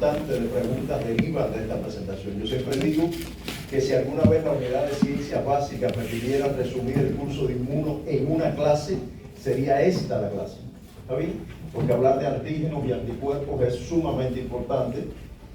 importante de preguntas derivan de esta presentación. Yo siempre digo que si alguna vez la unidad de ciencias básicas me pidiera resumir el curso de inmuno en una clase, sería esta la clase. ¿Está bien? Porque hablar de antígenos y anticuerpos es sumamente importante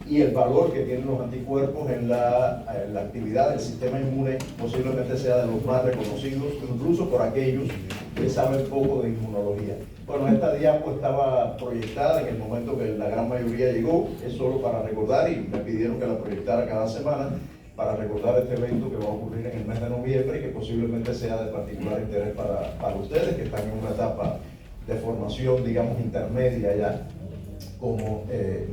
y el valor que tienen los anticuerpos en la actividad del sistema inmune posiblemente sea de los más reconocidos, incluso por aquellos que saben poco de inmunología. Bueno, esta diapo estaba proyectada en el momento que la gran mayoría llegó, es solo para recordar, y me pidieron que la proyectara cada semana, para recordar este evento que va a ocurrir en el mes de noviembre y que posiblemente sea de particular interés para ustedes que están en una etapa de formación, digamos, intermedia ya como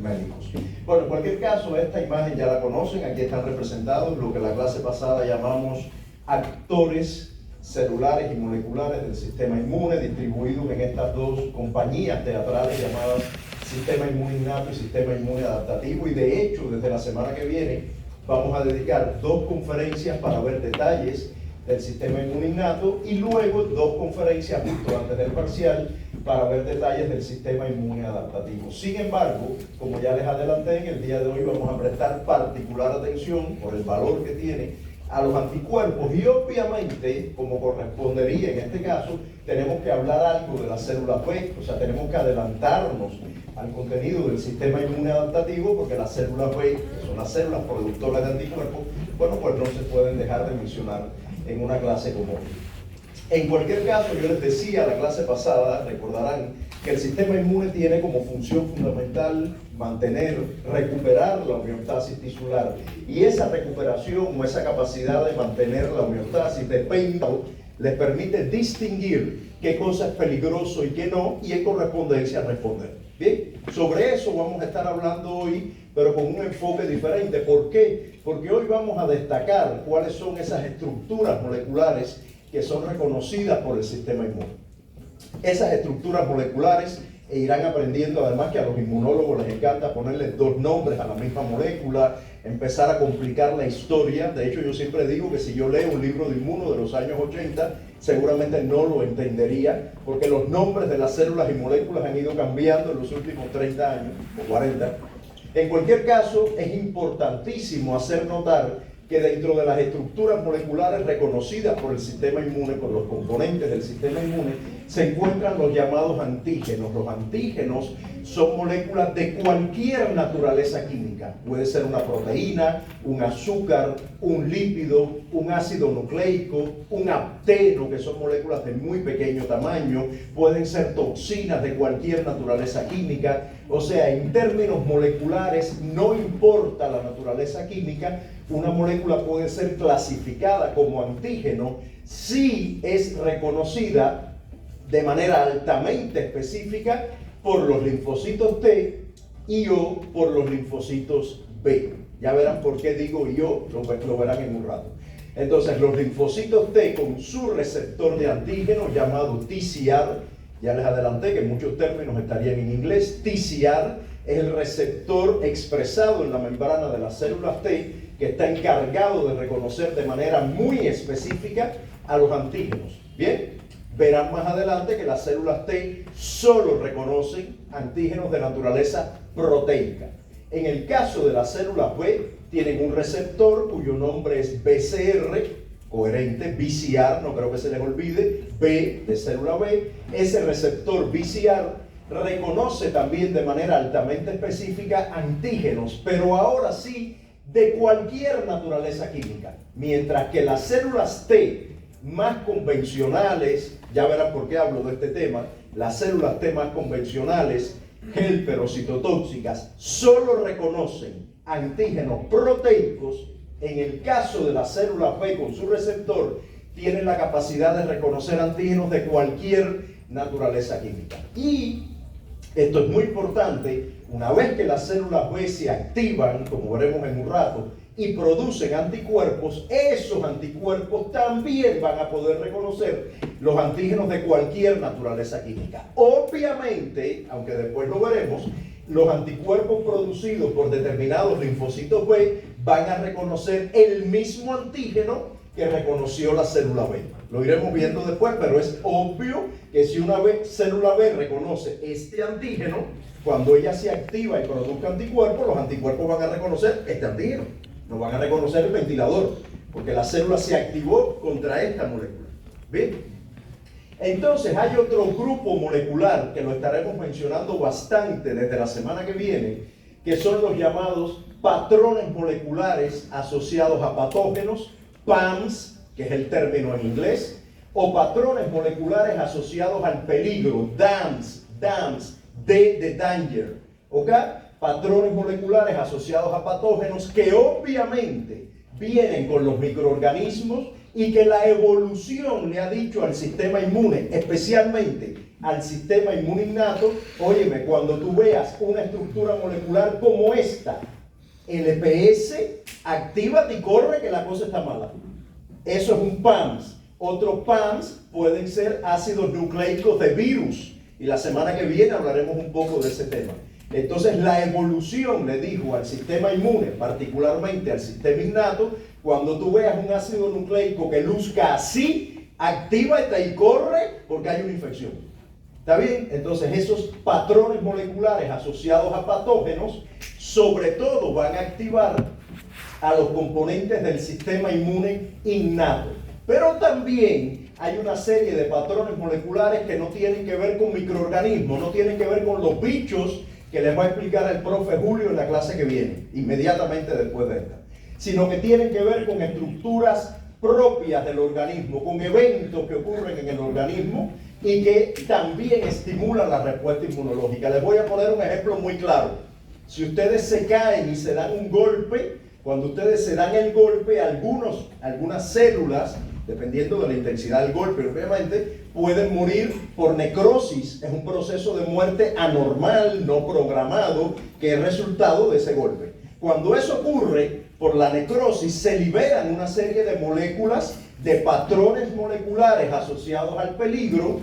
médicos. Bueno, en cualquier caso, esta imagen ya la conocen, aquí están representados lo que la clase pasada llamamos actores celulares y moleculares del sistema inmune, distribuidos en estas dos compañías teatrales llamadas sistema inmune innato y sistema inmune adaptativo, y de hecho, desde la semana que viene, vamos a dedicar 2 conferencias para ver detalles del sistema inmune innato y luego 2 conferencias justo antes del parcial para ver detalles del sistema inmune adaptativo. Sin embargo, como ya les adelanté, en el día de hoy vamos a prestar particular atención por el valor que tiene a los anticuerpos y obviamente, como correspondería en este caso, tenemos que hablar algo de las células B, o sea, tenemos que adelantarnos al contenido del sistema inmune adaptativo porque las células B, que son las células productoras de anticuerpos, bueno, pues no se pueden dejar de mencionar en una clase como esta. En cualquier caso, yo les decía la clase pasada, recordarán, que el sistema inmune tiene como función fundamental mantener, recuperar la homeostasis tisular. Y esa recuperación o esa capacidad de mantener la homeostasis depende, les permite distinguir qué cosa es peligroso y qué no, y en correspondencia responder. Bien, sobre eso vamos a estar hablando hoy, pero con un enfoque diferente. ¿Por qué? Porque hoy vamos a destacar cuáles son esas estructuras moleculares que son reconocidas por el sistema inmune. Esas estructuras moleculares, e irán aprendiendo además que a los inmunólogos les encanta ponerle 2 nombres a la misma molécula, empezar a complicar la historia. De hecho, yo siempre digo que si yo leo un libro de inmuno de los años 80, seguramente no lo entendería, porque los nombres de las células y moléculas han ido cambiando en los últimos 30 años o 40. En cualquier caso, es importantísimo hacer notar que dentro de las estructuras moleculares reconocidas por el sistema inmune, por los componentes del sistema inmune, se encuentran los llamados antígenos. Los antígenos son moléculas de cualquier naturaleza química. Puede ser una proteína, un azúcar, un lípido, un ácido nucleico, un apteno, que son moléculas de muy pequeño tamaño, pueden ser toxinas de cualquier naturaleza química. O sea, en términos moleculares, no importa la naturaleza química, una molécula puede ser clasificada como antígeno si es reconocida de manera altamente específica por los linfocitos T y o por los linfocitos B. Ya verán por qué digo yo, lo verán en un rato. Entonces, los linfocitos T con su receptor de antígeno llamado TCR, ya les adelanté que muchos términos estarían en inglés. TCR es el receptor expresado en la membrana de las células T que está encargado de reconocer de manera muy específica a los antígenos. Bien, verán más adelante que las células T solo reconocen antígenos de naturaleza proteica. En el caso de las células B, tienen un receptor cuyo nombre es BCR, coherente, BCR, no creo que se les olvide, B de célula B. Ese receptor BCR reconoce también de manera altamente específica antígenos, pero ahora sí de cualquier naturaleza química, mientras que las células T más convencionales, ya verán por qué hablo de este tema, las células T más convencionales, helper o citotóxicas, solo reconocen antígenos proteicos. En el caso de las células B con su receptor, tienen la capacidad de reconocer antígenos de cualquier naturaleza química. Y esto es muy importante, una vez que las células B se activan, como veremos en un rato, y producen anticuerpos, esos anticuerpos también van a poder reconocer los antígenos de cualquier naturaleza química. Obviamente, aunque después lo veremos, los anticuerpos producidos por determinados linfocitos B van a reconocer el mismo antígeno que reconoció la célula B. Lo iremos viendo después, pero es obvio que si una célula B reconoce este antígeno, Cuando ella se activa y produzca anticuerpos, los anticuerpos van a reconocer este antígeno, no van a reconocer el ventilador, porque la célula se activó contra esta molécula. ¿Bien? Entonces hay otro grupo molecular que lo estaremos mencionando bastante desde la semana que viene, que son los llamados patrones moleculares asociados a patógenos, PAMs, que es el término en inglés, o patrones moleculares asociados al peligro, DAMs, D de danger, ¿ok? Patrones moleculares asociados a patógenos que obviamente vienen con los microorganismos y que la evolución le ha dicho al sistema inmune, especialmente al sistema inmune innato, óyeme, cuando tú veas una estructura molecular como esta, LPS, actívate y corre que la cosa está mala. Eso es un PAMS. Otros PAMS pueden ser ácidos nucleicos de virus, y la semana que viene hablaremos un poco de ese tema. Entonces la evolución le dijo al sistema inmune, particularmente al sistema innato, cuando tú veas un ácido nucleico que luzca así, actívate y corre porque hay una infección. ¿Está bien? Entonces esos patrones moleculares asociados a patógenos, sobre todo van a activar a los componentes del sistema inmune innato. Pero también hay una serie de patrones moleculares que no tienen que ver con microorganismos, no tienen que ver con los bichos que les va a explicar el profe Julio en la clase que viene, inmediatamente después de esta, sino que tienen que ver con estructuras propias del organismo, con eventos que ocurren en el organismo y que también estimulan la respuesta inmunológica. Les voy a poner un ejemplo muy claro. Si ustedes se caen y se dan un golpe, cuando ustedes se dan el golpe, algunas células, dependiendo de la intensidad del golpe, obviamente, pueden morir por necrosis. Es un proceso de muerte anormal, no programado, que es resultado de ese golpe. Cuando eso ocurre, por la necrosis, se liberan una serie de moléculas, de patrones moleculares asociados al peligro,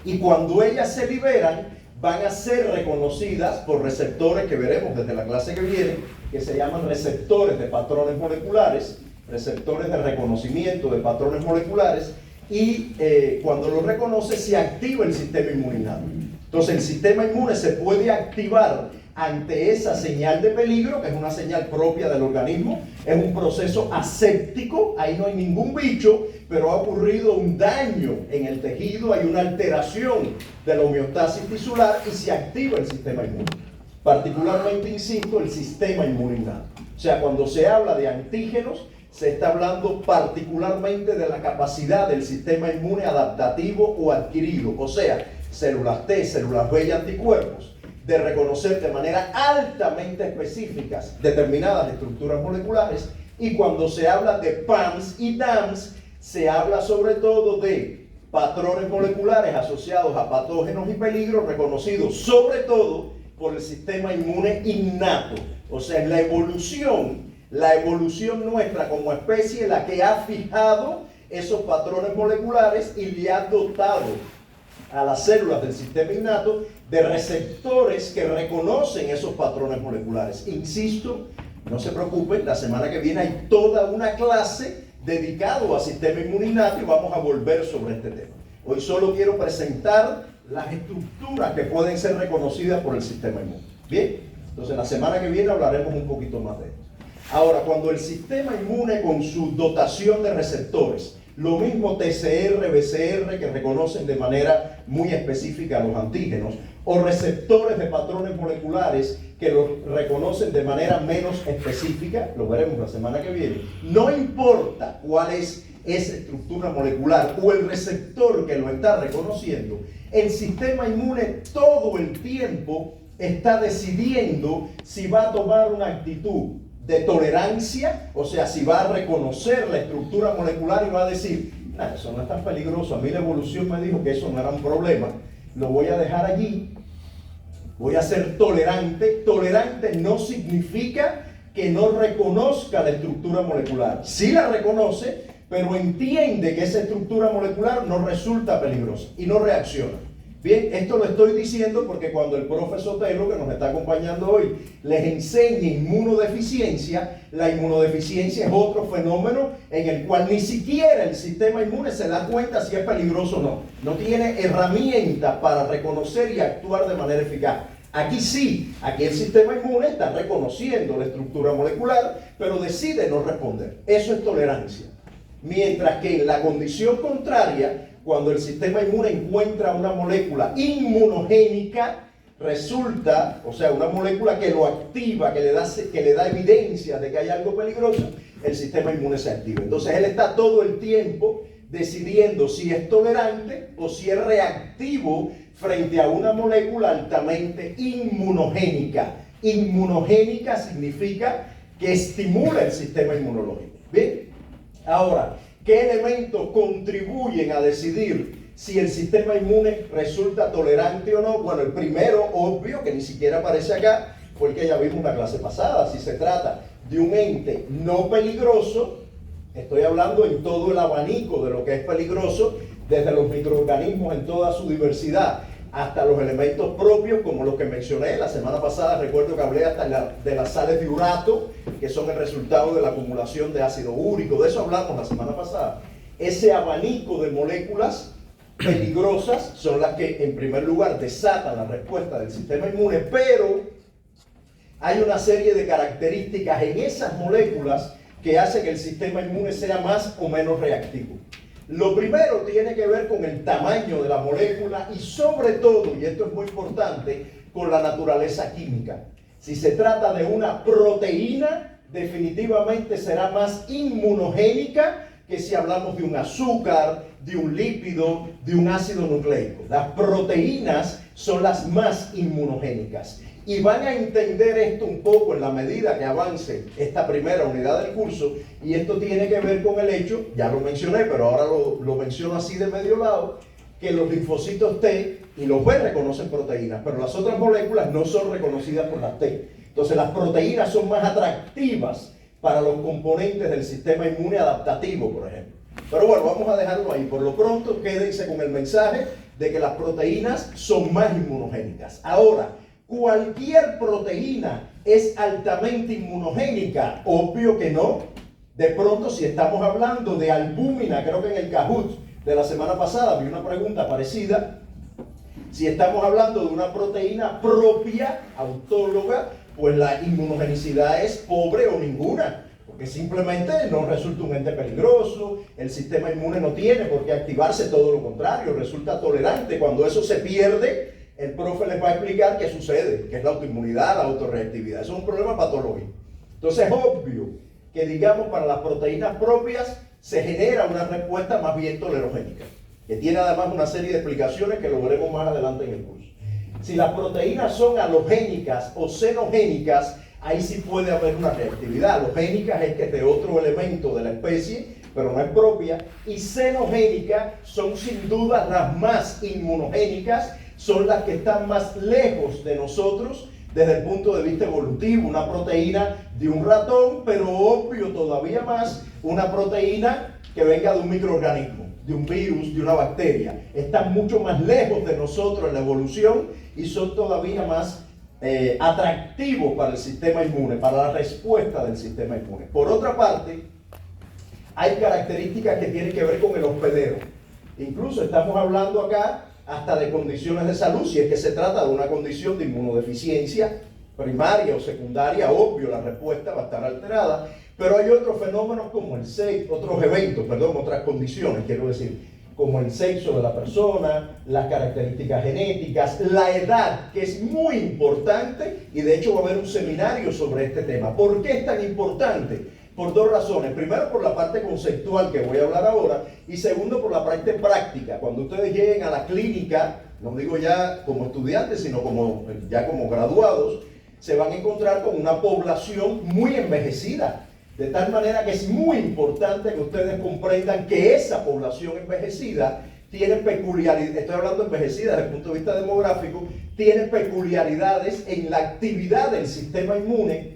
y cuando ellas se liberan, van a ser reconocidas por receptores que veremos desde la clase que viene, que se llaman receptores de patrones moleculares, receptores de reconocimiento de patrones moleculares, y cuando los reconoce se activa el sistema inmunitario. Entonces el sistema inmune se puede activar ante esa señal de peligro, que es una señal propia del organismo, es un proceso aséptico, ahí no hay ningún bicho, pero ha ocurrido un daño en el tejido, hay una alteración de la homeostasis tisular y se activa el sistema inmune. Particularmente, insisto, el sistema inmune innato. O sea, cuando se habla de antígenos, se está hablando particularmente de la capacidad del sistema inmune adaptativo o adquirido, o sea, células T, células B y anticuerpos, de reconocer de manera altamente específicas determinadas estructuras moleculares. Y cuando se habla de PAMs y DAMs, se habla sobre todo de patrones moleculares asociados a patógenos y peligros reconocidos sobre todo por el sistema inmune innato. O sea, la evolución nuestra como especie, la que ha fijado esos patrones moleculares y le ha dotado a las células del sistema innato de receptores que reconocen esos patrones moleculares. Insisto, no se preocupen, la semana que viene hay toda una clase dedicada al sistema inmune innato y vamos a volver sobre este tema. Hoy solo quiero presentar las estructuras que pueden ser reconocidas por el sistema inmune. Bien, entonces la semana que viene hablaremos un poquito más de esto. Ahora, cuando el sistema inmune con su dotación de receptores, lo mismo TCR, BCR, que reconocen de manera muy específica los antígenos, o receptores de patrones moleculares que los reconocen de manera menos específica, lo veremos la semana que viene, no importa cuál es esa estructura molecular o el receptor que lo está reconociendo, el sistema inmune todo el tiempo está decidiendo si va a tomar una actitud de tolerancia, o sea, si va a reconocer la estructura molecular y va a decir, nah, eso no es tan peligroso, a mí la evolución me dijo que eso no era un problema, lo voy a dejar allí, voy a ser tolerante. Tolerante no significa que no reconozca la estructura molecular, sí la reconoce, pero entiende que esa estructura molecular no resulta peligrosa y no reacciona. Bien, esto lo estoy diciendo porque cuando el profe Sotelo, que nos está acompañando hoy, les enseña inmunodeficiencia, la inmunodeficiencia es otro fenómeno en el cual ni siquiera el sistema inmune se da cuenta si es peligroso o no. No tiene herramientas para reconocer y actuar de manera eficaz. Aquí sí, aquí el sistema inmune está reconociendo la estructura molecular, pero decide no responder. Eso es tolerancia. Mientras que en la condición contraria, cuando el sistema inmune encuentra una molécula inmunogénica, resulta, o sea, una molécula que lo activa, que le da evidencia de que hay algo peligroso, el sistema inmune se activa. Entonces él está todo el tiempo decidiendo si es tolerante o si es reactivo frente a una molécula altamente inmunogénica. Inmunogénica significa que estimula el sistema inmunológico. ¿Bien? Ahora, ¿qué elementos contribuyen a decidir si el sistema inmune resulta tolerante o no? Bueno, el primero, obvio, que ni siquiera aparece acá, fue el que ya vimos en la clase pasada. Si se trata de un ente no peligroso, estoy hablando en todo el abanico de lo que es peligroso, desde los microorganismos en toda su diversidad hasta los elementos propios, como los que mencioné la semana pasada. Recuerdo que hablé hasta de las sales de urato, que son el resultado de la acumulación de ácido úrico. De eso hablamos la semana pasada. Ese abanico de moléculas peligrosas son las que, en primer lugar, desatan la respuesta del sistema inmune, pero hay una serie de características en esas moléculas que hacen que el sistema inmune sea más o menos reactivo. Lo primero tiene que ver con el tamaño de la molécula y sobre todo, y esto es muy importante, con la naturaleza química. Si se trata de una proteína, definitivamente será más inmunogénica que si hablamos de un azúcar, de un lípido, de un ácido nucleico. Las proteínas son las más inmunogénicas. Y van a entender esto un poco en la medida que avance esta primera unidad del curso, y esto tiene que ver con el hecho, ya lo mencioné, pero ahora lo menciono así de medio lado, que los linfocitos T y los B reconocen proteínas, pero las otras moléculas no son reconocidas por las T. Entonces las proteínas son más atractivas para los componentes del sistema inmune adaptativo, por ejemplo. Pero bueno, vamos a dejarlo ahí. Por lo pronto, quédense con el mensaje de que las proteínas son más inmunogénicas. Ahora, ¿cualquier proteína es altamente inmunogénica? Obvio que no. De pronto, si estamos hablando de albúmina, creo que en el Kahoot de la semana pasada vi una pregunta parecida. Si estamos hablando de una proteína propia, autóloga, pues la inmunogenicidad es pobre o ninguna, porque simplemente no resulta un ente peligroso, el sistema inmune no tiene por qué activarse, todo lo contrario, resulta tolerante. Cuando eso se pierde, el profe les va a explicar qué sucede, que es la autoinmunidad, la autorreactividad. Eso es un problema patológico. Entonces es obvio que, digamos, para las proteínas propias se genera una respuesta más bien tolerogénica, que tiene además una serie de explicaciones que lo veremos más adelante en el curso. Si las proteínas son halogénicas o xenogénicas, ahí sí puede haber una reactividad. Halogénicas es que es de otro elemento de la especie, pero no es propia, y xenogénicas son sin duda las más inmunogénicas, son las que están más lejos de nosotros desde el punto de vista evolutivo. Una proteína de un ratón, pero obvio todavía más, una proteína que venga de un microorganismo, de un virus, de una bacteria. Están mucho más lejos de nosotros en la evolución y son todavía más atractivos para el sistema inmune, para la respuesta del sistema inmune. Por otra parte, hay características que tienen que ver con el hospedero. Incluso estamos hablando acá hasta de condiciones de salud, si es que se trata de una condición de inmunodeficiencia primaria o secundaria, obvio la respuesta va a estar alterada, pero hay otros fenómenos como el sexo, otras condiciones, quiero decir, como el sexo de la persona, las características genéticas, la edad, que es muy importante, y de hecho va a haber un seminario sobre este tema. ¿Por qué es tan importante? Por dos razones. Primero, por la parte conceptual que voy a hablar ahora, y segundo, por la parte práctica. Cuando ustedes lleguen a la clínica, no digo ya como estudiantes, sino ya como graduados, se van a encontrar con una población muy envejecida. De tal manera que es muy importante que ustedes comprendan que esa población envejecida tiene peculiaridades, estoy hablando de envejecida desde el punto de vista demográfico, tiene peculiaridades en la actividad del sistema inmune,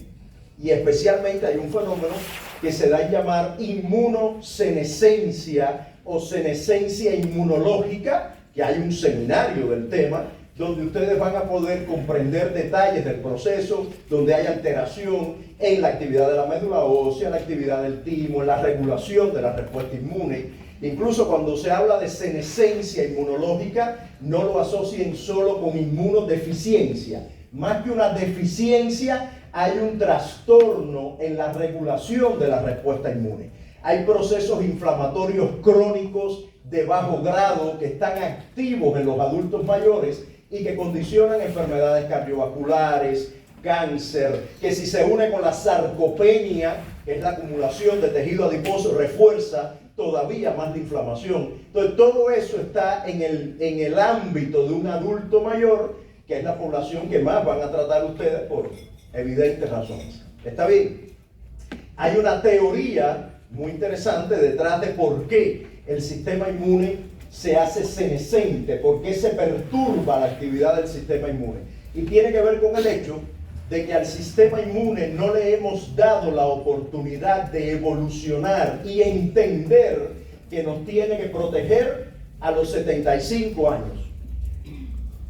y especialmente hay un fenómeno que se da en llamar inmunosenescencia o senescencia inmunológica, que hay un seminario del tema, donde ustedes van a poder comprender detalles del proceso, donde hay alteración en la actividad de la médula ósea, en la actividad del timo, en la regulación de la respuesta inmune. Incluso cuando se habla de senescencia inmunológica, no lo asocien solo con inmunodeficiencia. más que una deficiencia, hay un trastorno en la regulación de la respuesta inmune. Hay procesos inflamatorios crónicos de bajo grado que están activos en los adultos mayores y que condicionan enfermedades cardiovasculares, cáncer, que si se une con la sarcopenia, que es la acumulación de tejido adiposo, refuerza todavía más la inflamación. Entonces todo eso está en el ámbito de un adulto mayor, que es la población que más van a tratar ustedes por evidentes razones. ¿Está bien? Hay una teoría muy interesante detrás de por qué el sistema inmune se hace senescente, por qué se perturba la actividad del sistema inmune. Y tiene que ver con el hecho de que al sistema inmune no le hemos dado la oportunidad de evolucionar y entender que nos tiene que proteger a los 75 años.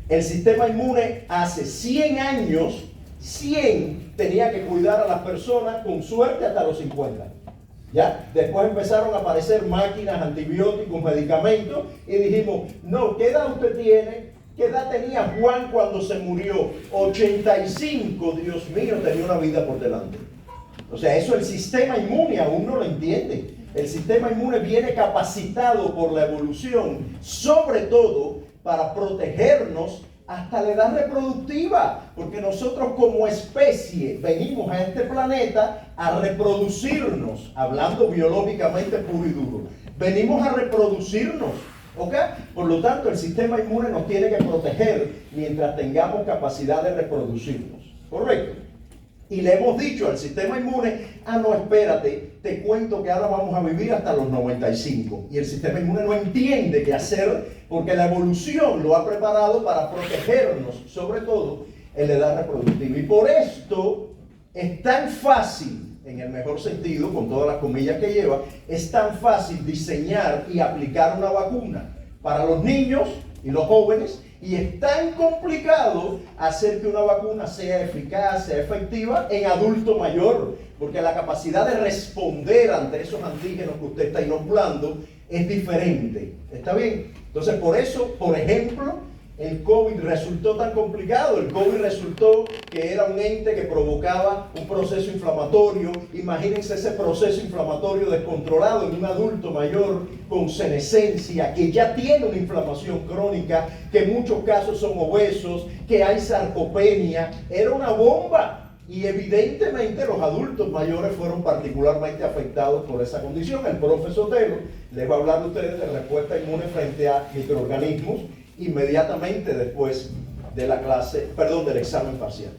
El sistema inmune hace 100 años, 100 tenía que cuidar a las personas con suerte hasta los 50. ¿Ya? Después empezaron a aparecer máquinas, antibióticos, medicamentos y dijimos, no, ¿qué edad usted tiene? ¿Qué edad tenía Juan cuando se murió? 85, Dios mío, tenía una vida por delante. O sea, eso el sistema inmune aún no lo entiende. El sistema inmune viene capacitado por la evolución, sobre todo para protegernos hasta la edad reproductiva, porque nosotros como especie venimos a este planeta a reproducirnos, hablando biológicamente puro y duro. Venimos a reproducirnos, ¿ok? Por lo tanto, el sistema inmune nos tiene que proteger mientras tengamos capacidad de reproducirnos, ¿correcto? Y le hemos dicho al sistema inmune, no, espérate, te cuento que ahora vamos a vivir hasta los 95. Y el sistema inmune no entiende qué hacer porque la evolución lo ha preparado para protegernos, sobre todo en la edad reproductiva. Y por esto es tan fácil, en el mejor sentido, con todas las comillas que lleva, es tan fácil diseñar y aplicar una vacuna para los niños y los jóvenes, y es tan complicado hacer que una vacuna sea eficaz, sea efectiva en adulto mayor, porque la capacidad de responder ante esos antígenos que usted está inoculando es diferente. ¿Está bien? Entonces, por eso, por ejemplo, el COVID resultó tan complicado. El COVID resultó que era un ente que provocaba un proceso inflamatorio. Imagínense ese proceso inflamatorio descontrolado en un adulto mayor con senescencia, que ya tiene una inflamación crónica, que en muchos casos son obesos, que hay sarcopenia. Era una bomba. Y evidentemente los adultos mayores fueron particularmente afectados por esa condición. El profesor Sotelo les va a hablar a ustedes de respuesta inmune frente a microorganismos inmediatamente después de la clase, del examen parcial.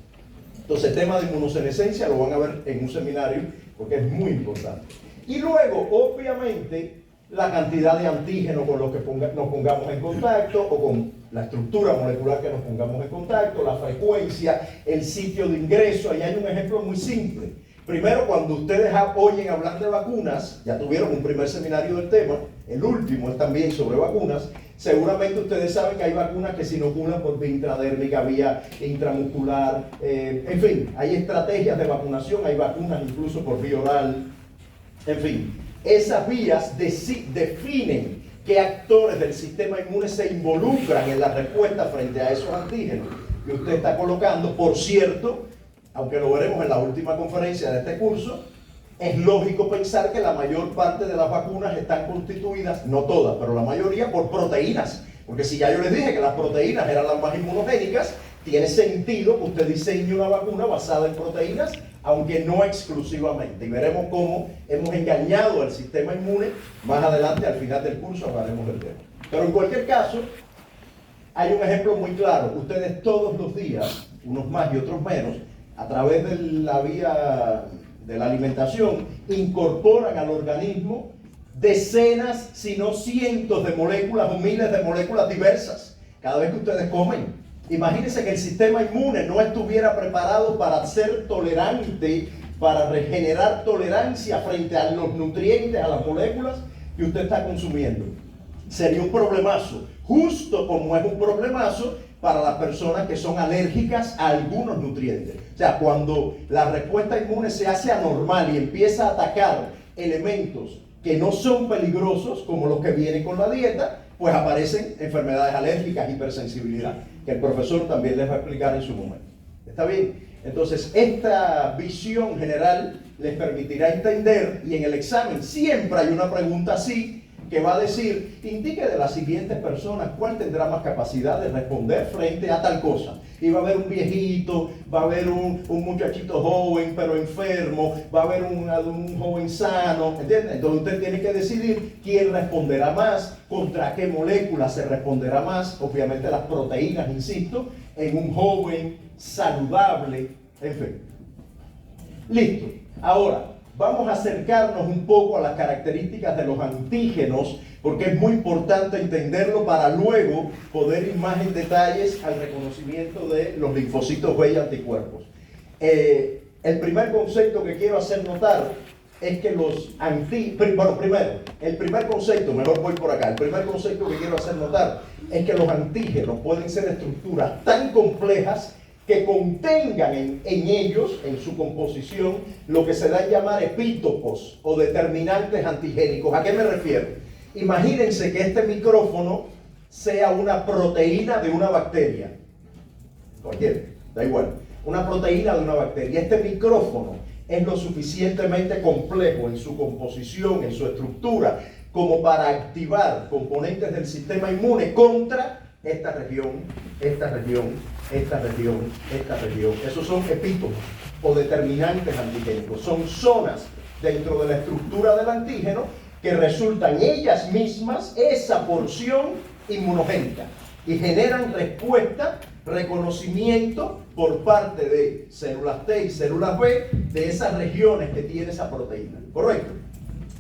Entonces, el tema de inmunosenescencia lo van a ver en un seminario porque es muy importante. Y luego, obviamente, la cantidad de antígenos con los que nos pongamos en contacto o con la estructura molecular que nos pongamos en contacto, la frecuencia, el sitio de ingreso. Ahí hay un ejemplo muy simple. Primero, cuando ustedes oyen hablar de vacunas, ya tuvieron un primer seminario del tema, el último es también sobre vacunas. Seguramente ustedes saben que hay vacunas que se inoculan por vía intradérmica, vía intramuscular, en fin, hay estrategias de vacunación, hay vacunas incluso por vía oral, en fin. Esas vías definen qué actores del sistema inmune se involucran en la respuesta frente a esos antígenos que usted está colocando. Por cierto, aunque lo veremos en la última conferencia de este curso, es lógico pensar que la mayor parte de las vacunas están constituidas, no todas, pero la mayoría, por proteínas. Porque si ya yo les dije que las proteínas eran las más inmunogénicas, tiene sentido que usted diseñe una vacuna basada en proteínas, aunque no exclusivamente. Y veremos cómo hemos engañado al sistema inmune. Más adelante, al final del curso, hablaremos del tema. Pero en cualquier caso, hay un ejemplo muy claro. Ustedes todos los días, unos más y otros menos, a través de la vía de la alimentación, incorporan al organismo decenas, si no cientos de moléculas o miles de moléculas diversas cada vez que ustedes comen. Imagínense que el sistema inmune no estuviera preparado para ser tolerante, para regenerar tolerancia frente a los nutrientes, a las moléculas que usted está consumiendo. Sería un problemazo, justo como es un problemazo para las personas que son alérgicas a algunos nutrientes. O sea, cuando la respuesta inmune se hace anormal y empieza a atacar elementos que no son peligrosos, como los que vienen con la dieta, pues aparecen enfermedades alérgicas, hipersensibilidad, que el profesor también les va a explicar en su momento. ¿Está bien? Entonces, esta visión general les permitirá entender, y en el examen siempre hay una pregunta así, que va a decir, indique de las siguientes personas cuál tendrá más capacidad de responder frente a tal cosa. Y va a haber un viejito, va a haber un muchachito joven pero enfermo, va a haber un joven sano, ¿entiendes? Entonces usted tiene que decidir quién responderá más, contra qué molécula se responderá más, obviamente las proteínas, insisto, en un joven saludable, en fin. Listo. Ahora, vamos a acercarnos un poco a las características de los antígenos, porque es muy importante entenderlo para luego poder ir más en detalles al reconocimiento de los linfocitos B y anticuerpos. El primer concepto que quiero hacer notar es que el primer concepto, mejor voy por acá, el primer concepto que quiero hacer notar es que los antígenos pueden ser estructuras tan complejas que contengan en ellos, en su composición, lo que se da a llamar epítopos o determinantes antigénicos. ¿A qué me refiero? Imagínense que este micrófono sea una proteína de una bacteria. Cualquiera, da igual. Una proteína de una bacteria. Este micrófono es lo suficientemente complejo en su composición, en su estructura, como para activar componentes del sistema inmune contra esta región, esta región, esta región, esta región. Esos son epítopos o determinantes antigénicos. Son zonas dentro de la estructura del antígeno que resultan ellas mismas esa porción inmunogénica y generan respuesta, reconocimiento por parte de células T y células B de esas regiones que tiene esa proteína. ¿Correcto?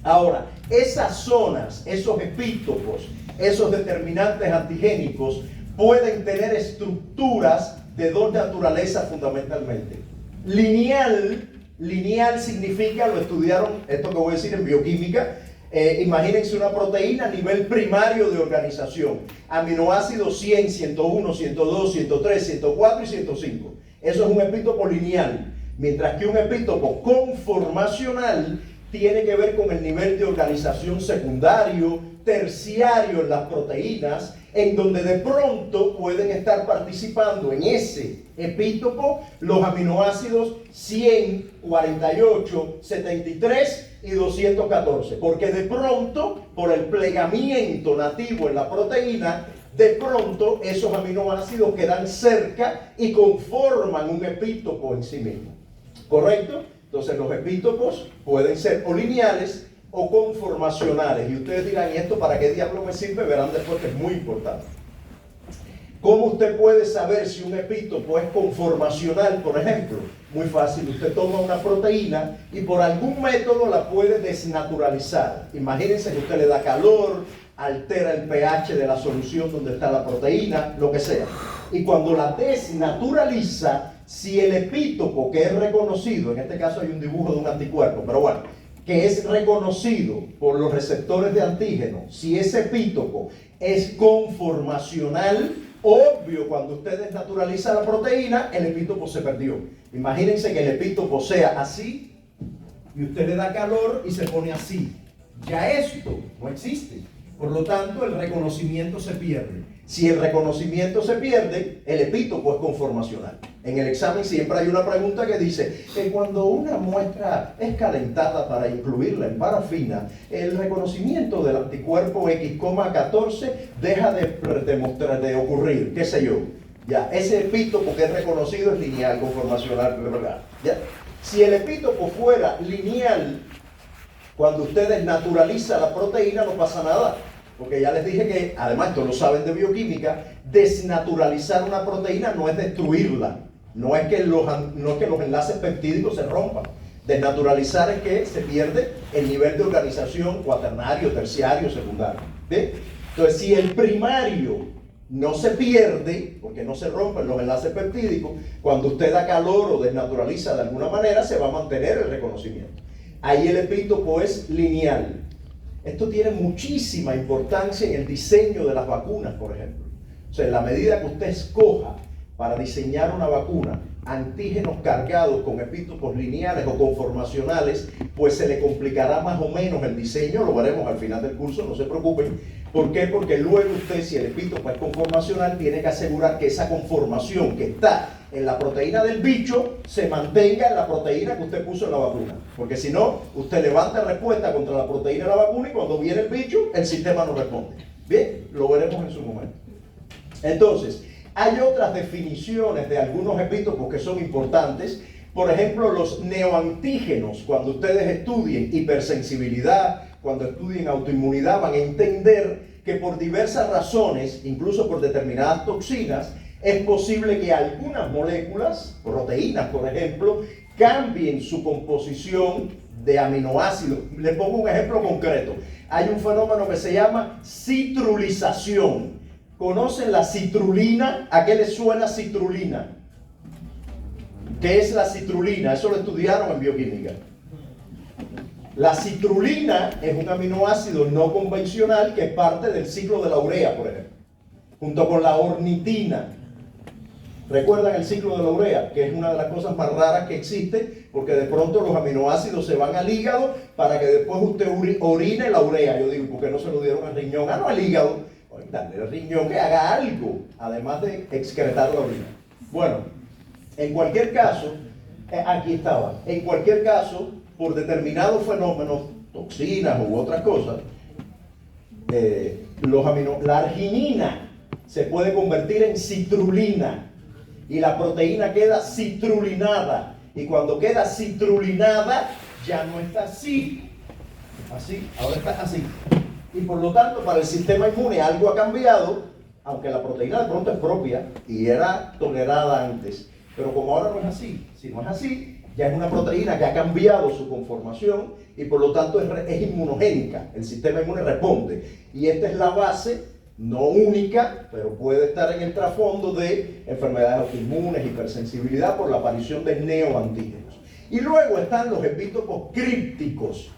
Ahora, esas zonas, esos epítopos, esos determinantes antigénicos pueden tener estructuras de dos naturalezas fundamentalmente. Lineal significa, lo estudiaron, esto que voy a decir en bioquímica, imagínense una proteína a nivel primario de organización. Aminoácidos 100, 101, 102, 103, 104 y 105. Eso es un epítopo lineal. Mientras que un epítopo conformacional tiene que ver con el nivel de organización secundario, terciario en las proteínas, en donde de pronto pueden estar participando en ese epítopo los aminoácidos 100, 48, 73 y 214, porque de pronto, por el plegamiento nativo en la proteína, de pronto esos aminoácidos quedan cerca y conforman un epítopo en sí mismo. ¿Correcto? Entonces los epítopos pueden ser o lineales o conformacionales. Y ustedes dirán, ¿y esto para qué diablo me sirve? Verán después que es muy importante. ¿Cómo usted puede saber si un epítopo es conformacional, por ejemplo? Muy fácil, usted toma una proteína y por algún método la puede desnaturalizar. Imagínense que usted le da calor, altera el pH de la solución donde está la proteína, lo que sea. Y cuando la desnaturaliza, si el epítopo que es reconocido, en este caso hay un dibujo de un anticuerpo, pero bueno, que es reconocido por los receptores de antígeno, si ese epítopo es conformacional, obvio, cuando usted desnaturaliza la proteína, el epítopo se perdió. Imagínense que el epítopo sea así, y usted le da calor y se pone así. Ya esto no existe. Por lo tanto, el reconocimiento se pierde. Si el reconocimiento se pierde, el epítopo es conformacional. En el examen siempre hay una pregunta que dice que cuando una muestra es calentada para incluirla en parafina, el reconocimiento del anticuerpo X,14 deja de ocurrir, qué sé yo. Ya, ese epítopo que es reconocido es lineal, conformacional, ¿verdad? Ya. Si el epítopo fuera lineal, cuando usted desnaturaliza la proteína no pasa nada. Porque ya les dije que, además esto lo saben de bioquímica, desnaturalizar una proteína no es destruirla. No es que los enlaces peptídicos se rompan. Desnaturalizar es que se pierde el nivel de organización cuaternario, terciario, secundario. ¿Sí? Entonces, si el primario no se pierde, porque no se rompen los enlaces peptídicos, cuando usted da calor o desnaturaliza de alguna manera, se va a mantener el reconocimiento. Ahí el epítopo es lineal. Esto tiene muchísima importancia en el diseño de las vacunas, por ejemplo. O sea, en la medida que usted escoja para diseñar una vacuna antígenos cargados con epítopos lineales o conformacionales, pues se le complicará más o menos el diseño, lo veremos al final del curso, no se preocupen. ¿Por qué? Porque luego usted, si el epítopo es conformacional, tiene que asegurar que esa conformación que está en la proteína del bicho se mantenga en la proteína que usted puso en la vacuna. Porque si no, usted levanta respuesta contra la proteína de la vacuna y cuando viene el bicho, el sistema no responde. Bien, lo veremos en su momento. Entonces, hay otras definiciones de algunos epítopos que son importantes. Por ejemplo, los neoantígenos. Cuando ustedes estudien hipersensibilidad, cuando estudien autoinmunidad, van a entender que por diversas razones, incluso por determinadas toxinas, es posible que algunas moléculas, proteínas por ejemplo, cambien su composición de aminoácidos. Les pongo un ejemplo concreto. Hay un fenómeno que se llama citrulización. ¿Conocen la citrulina? ¿A qué les suena citrulina? ¿Qué es la citrulina? Eso lo estudiaron en bioquímica. La citrulina es un aminoácido no convencional que es parte del ciclo de la urea, por ejemplo, junto con la ornitina. ¿Recuerdan el ciclo de la urea? Que es una de las cosas más raras que existe, porque de pronto los aminoácidos se van al hígado para que después usted orine la urea. Yo digo, ¿por qué no se lo dieron al riñón? Ah, no, al hígado. Oye, dale al riñón que haga algo, además de excretar la orina. Bueno, en cualquier caso, aquí estaba, en cualquier caso, por determinados fenómenos, toxinas u otras cosas, la arginina se puede convertir en citrulina y la proteína queda citrulinada, y cuando queda citrulinada ya no está así, ahora está así, y por lo tanto para el sistema inmune algo ha cambiado, aunque la proteína de pronto es propia y era tolerada antes, pero como ahora no es así, si no es así, ya es una proteína que ha cambiado su conformación y por lo tanto es inmunogénica, el sistema inmune responde, y esta es la base, no única, pero puede estar en el trasfondo de enfermedades autoinmunes, hipersensibilidad por la aparición de neoantígenos. Y luego están los epítopos crípticos.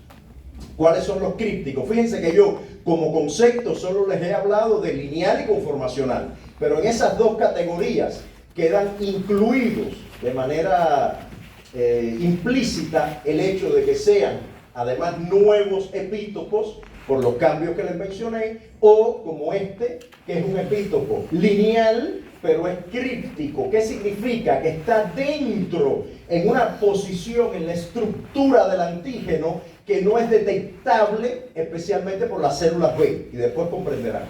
¿Cuáles son los crípticos? Fíjense que yo como concepto solo les he hablado de lineal y conformacional, pero en esas dos categorías quedan incluidos de manera implícita el hecho de que sean además nuevos epítopos por los cambios que les mencioné, o como este, que es un epítopo lineal, pero es críptico. ¿Qué significa? Que está dentro, en una posición en la estructura del antígeno que no es detectable, especialmente por las células B, y después comprenderán.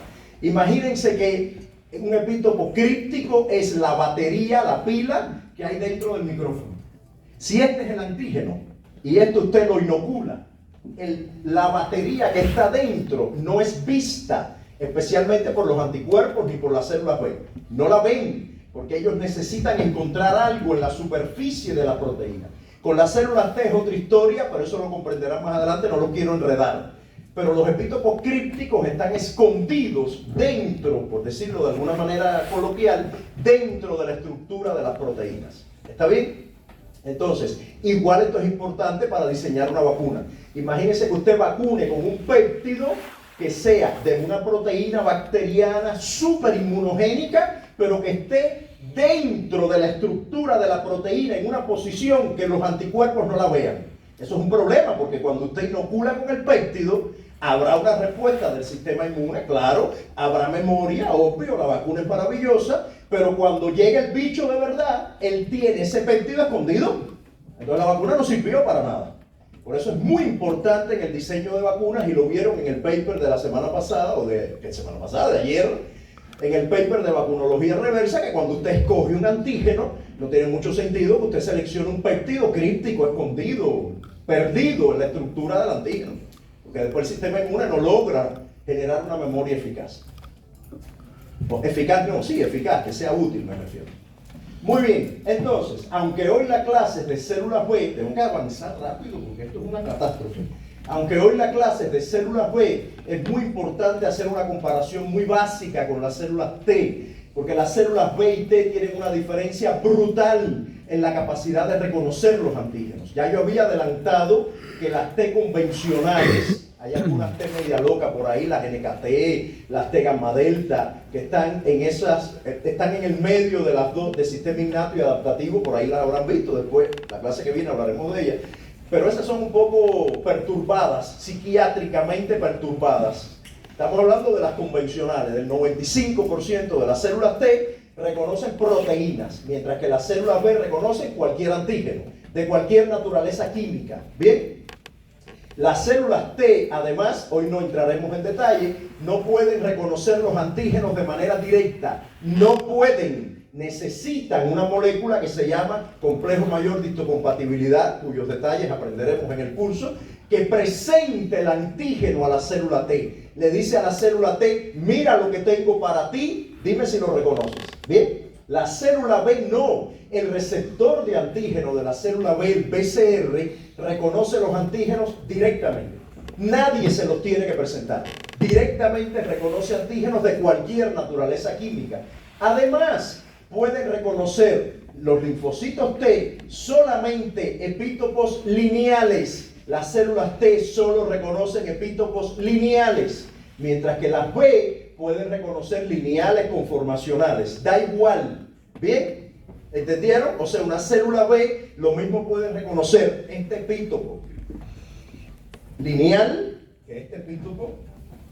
Imagínense que un epítopo críptico es la batería, la pila que hay dentro del micrófono. Si este es el antígeno, y esto usted lo inocula, la batería que está dentro no es vista, especialmente por los anticuerpos ni por las células B. No la ven, porque ellos necesitan encontrar algo en la superficie de la proteína. Con las células T es otra historia, pero eso lo comprenderán más adelante, no lo quiero enredar. Pero los epítopos crípticos están escondidos dentro, por decirlo de alguna manera coloquial, dentro de la estructura de las proteínas. ¿Está bien? Entonces, igual esto es importante para diseñar una vacuna. Imagínese que usted vacune con un péptido que sea de una proteína bacteriana súper inmunogénica, pero que esté dentro de la estructura de la proteína en una posición que los anticuerpos no la vean. Eso es un problema, porque cuando usted inocula con el péptido, habrá una respuesta del sistema inmune, claro, habrá memoria, obvio, la vacuna es maravillosa, pero cuando llega el bicho de verdad, él tiene ese péptido escondido. Entonces la vacuna no sirvió para nada. Por eso es muy importante en el diseño de vacunas, y lo vieron en el paper de la semana pasada, de ayer, en el paper de vacunología reversa, que cuando usted escoge un antígeno, no tiene mucho sentido que usted seleccione un péptido críptico, escondido, perdido en la estructura del antígeno, porque después el sistema inmune no logra generar una memoria eficaz. Eficaz no, sí, eficaz, que sea útil me refiero. Muy bien, entonces, aunque hoy la clase es de células B, tengo que avanzar rápido porque esto es una catástrofe. Aunque hoy la clase es de células B, es muy importante hacer una comparación muy básica con las células T, porque las células B y T tienen una diferencia brutal en la capacidad de reconocer los antígenos. Ya yo había adelantado que las T convencionales, hay algunas T media loca por ahí, las NKT, las T gamma delta, que están en el medio de las dos, de sistema innato y adaptativo, por ahí las habrán visto, después, la clase que viene hablaremos de ellas, pero esas son un poco perturbadas, psiquiátricamente perturbadas. Estamos hablando de las convencionales, del 95% de las células T reconocen proteínas, mientras que las células B reconocen cualquier antígeno, de cualquier naturaleza química. Bien, las células T, además, hoy no entraremos en detalle, no pueden reconocer los antígenos de manera directa, no pueden, necesitan una molécula que se llama complejo mayor de histocompatibilidad, cuyos detalles aprenderemos en el curso, que presente el antígeno a la célula T. Le dice a la célula T, mira lo que tengo para ti, dime si lo reconoces. Bien, la célula B no. El receptor de antígeno de la célula B, el BCR, reconoce los antígenos directamente. Nadie se los tiene que presentar. Directamente reconoce antígenos de cualquier naturaleza química. Además, pueden reconocer los linfocitos T solamente epítopos lineales. Las células T solo reconocen epítopos lineales, mientras que las B pueden reconocer lineales conformacionales. Da igual. ¿Bien? ¿Entendieron? O sea, una célula B lo mismo puede reconocer este epítopo lineal que este epítopo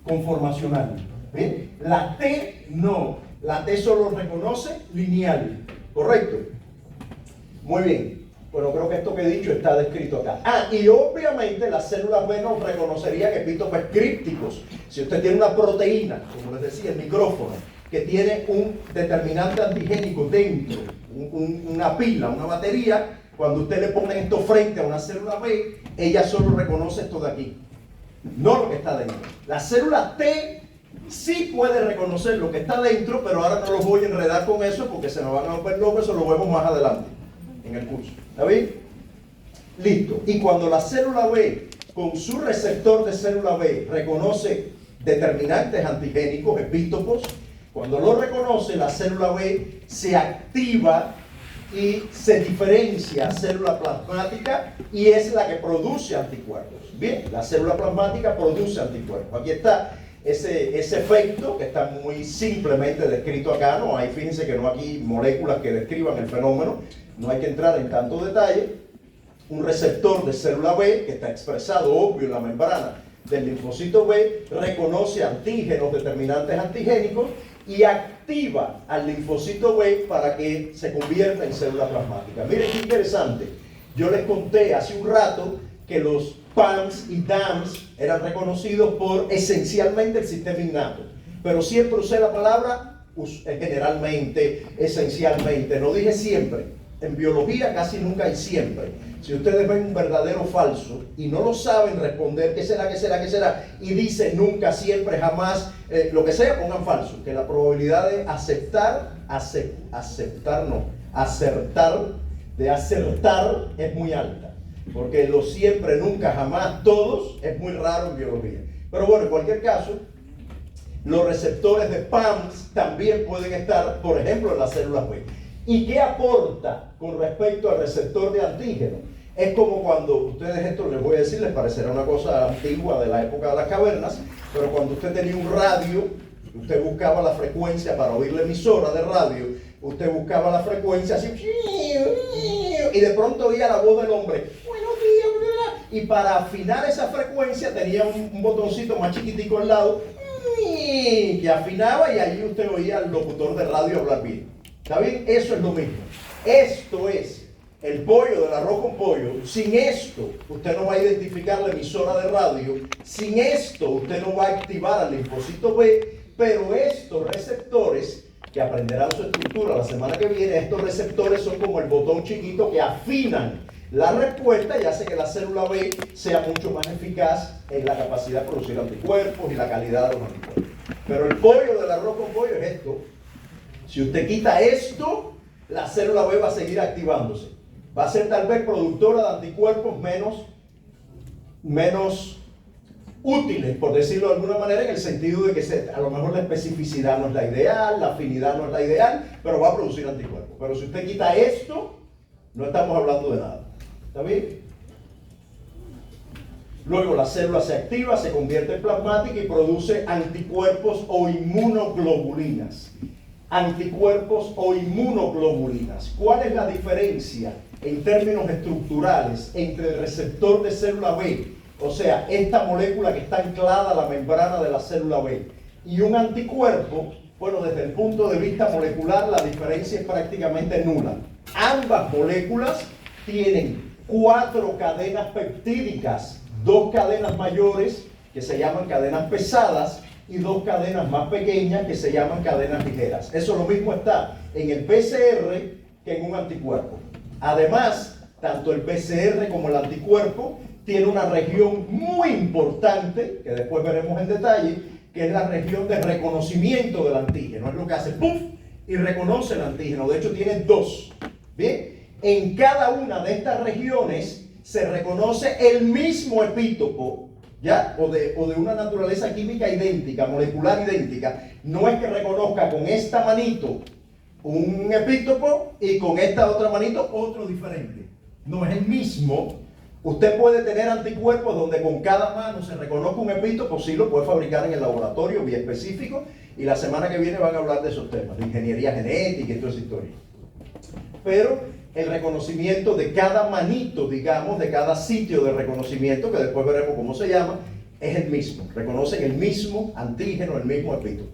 conformacional. ¿Bien? La T no. La T solo reconoce lineal. ¿Correcto? Muy bien. Bueno, creo que esto que he dicho está descrito acá. Y obviamente las células B no reconocerían epítopos crípticos. Si usted tiene una proteína, como les decía, el micrófono, que tiene un determinante antigénico dentro, una pila, una batería, cuando usted le pone esto frente a una célula B, ella solo reconoce esto de aquí, no lo que está dentro. La célula T sí puede reconocer lo que está dentro, pero ahora no los voy a enredar con eso porque se nos van a volver locos, eso lo vemos más adelante en el curso. ¿Está bien? Listo. Y cuando la célula B, con su receptor de célula B, reconoce determinantes antigénicos, epítopos, cuando lo reconoce, la célula B se activa y se diferencia a célula plasmática y es la que produce anticuerpos. Bien, la célula plasmática produce anticuerpos. Aquí está ese efecto que está muy simplemente descrito acá. No hay, fíjense que no hay aquí moléculas que describan el fenómeno, no hay que entrar en tanto detalle. Un receptor de célula B que está expresado obvio en la membrana del linfocito B reconoce antígenos, determinantes antigénicos, y activa al linfocito B para que se convierta en célula plasmática. Miren qué interesante. Yo les conté hace un rato que los PAMs y DAMs eran reconocidos por esencialmente el sistema innato. Pero siempre usé la palabra generalmente, esencialmente. No dije siempre. En biología casi nunca hay siempre. Si ustedes ven un verdadero o falso y no lo saben responder, ¿qué será, qué será, qué será? Y dice nunca, siempre, jamás, lo que sea, pongan falso. Que la probabilidad de acertar es muy alta. Porque lo siempre, nunca, jamás, todos, es muy raro en biología. Pero bueno, en cualquier caso, los receptores de PAMs también pueden estar, por ejemplo, en las células B. ¿Y qué aporta con respecto al receptor de antígeno? Es como cuando ustedes, esto les voy a decir, les parecerá una cosa antigua de la época de las cavernas, pero cuando usted tenía un radio, usted buscaba la frecuencia para oír la emisora de radio, usted buscaba la frecuencia así, y de pronto oía la voz del hombre, buenos días, y para afinar esa frecuencia tenía un botoncito más chiquitico al lado, que afinaba y allí usted oía al locutor de radio hablar bien. ¿Está bien? Eso es lo mismo. Esto es el pollo del arroz con pollo. Sin esto, usted no va a identificar la emisora de radio. Sin esto, usted no va a activar al linfocito B. Pero estos receptores, que aprenderán su estructura la semana que viene, estos receptores son como el botón chiquito que afinan la respuesta y hace que la célula B sea mucho más eficaz en la capacidad de producir anticuerpos y la calidad de los anticuerpos. Pero el pollo del arroz con pollo es esto. Si usted quita esto, la célula B va a seguir activándose. Va a ser tal vez productora de anticuerpos menos útiles, por decirlo de alguna manera, en el sentido de que a lo mejor la especificidad no es la ideal, la afinidad no es la ideal, pero va a producir anticuerpos. Pero si usted quita esto, no estamos hablando de nada. ¿Está bien? Luego la célula se activa, se convierte en plasmática y produce anticuerpos o inmunoglobulinas. Anticuerpos o inmunoglobulinas. ¿Cuál es la diferencia en términos estructurales entre el receptor de célula B, o sea, esta molécula que está anclada a la membrana de la célula B, y un anticuerpo? Bueno, desde el punto de vista molecular, la diferencia es prácticamente nula. Ambas moléculas tienen 4 cadenas peptídicas, 2 cadenas mayores que se llaman cadenas pesadas y 2 cadenas más pequeñas que se llaman cadenas ligeras. Eso lo mismo está en el PCR que en un anticuerpo. Además, tanto el PCR como el anticuerpo tiene una región muy importante, que después veremos en detalle, que es la región de reconocimiento del antígeno. Es lo que hace ¡puf! Y reconoce el antígeno. De hecho, tiene 2. ¿Bien? En cada una de estas regiones se reconoce el mismo epítopo, ¿ya? O de una naturaleza química idéntica, molecular idéntica. No es que reconozca con esta manito un epítopo y con esta otra manito otro diferente. No es el mismo. Usted puede tener anticuerpos donde con cada mano se reconozca un epítopo, sí lo puede fabricar en el laboratorio, bien específico, y la semana que viene van a hablar de esos temas, de ingeniería genética y toda esa historia. Pero el reconocimiento de cada manito, digamos, de cada sitio de reconocimiento, que después veremos cómo se llama, es el mismo. Reconocen el mismo antígeno, el mismo epítopo.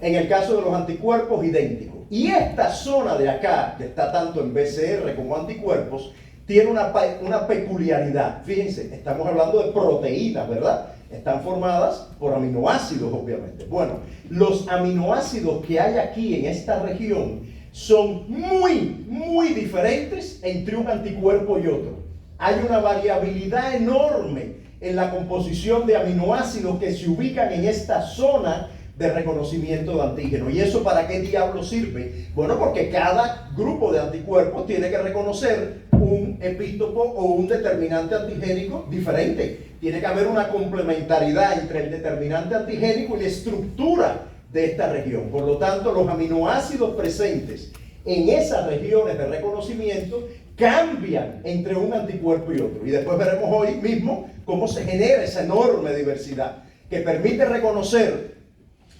En el caso de los anticuerpos, idéntico. Y esta zona de acá, que está tanto en BCR como anticuerpos, tiene una peculiaridad. Fíjense, estamos hablando de proteínas, ¿verdad? Están formadas por aminoácidos, obviamente. Bueno, los aminoácidos que hay aquí en esta región son muy diferentes entre un anticuerpo y otro. Hay una variabilidad enorme en la composición de aminoácidos que se ubican en esta zona de reconocimiento de antígeno. ¿Y eso para qué diablo sirve? Bueno, porque cada grupo de anticuerpos tiene que reconocer un epítopo o un determinante antigénico diferente. Tiene que haber una complementariedad entre el determinante antigénico y la estructura de esta región. Por lo tanto, los aminoácidos presentes en esas regiones de reconocimiento cambian entre un anticuerpo y otro. Y después veremos hoy mismo cómo se genera esa enorme diversidad que permite reconocer,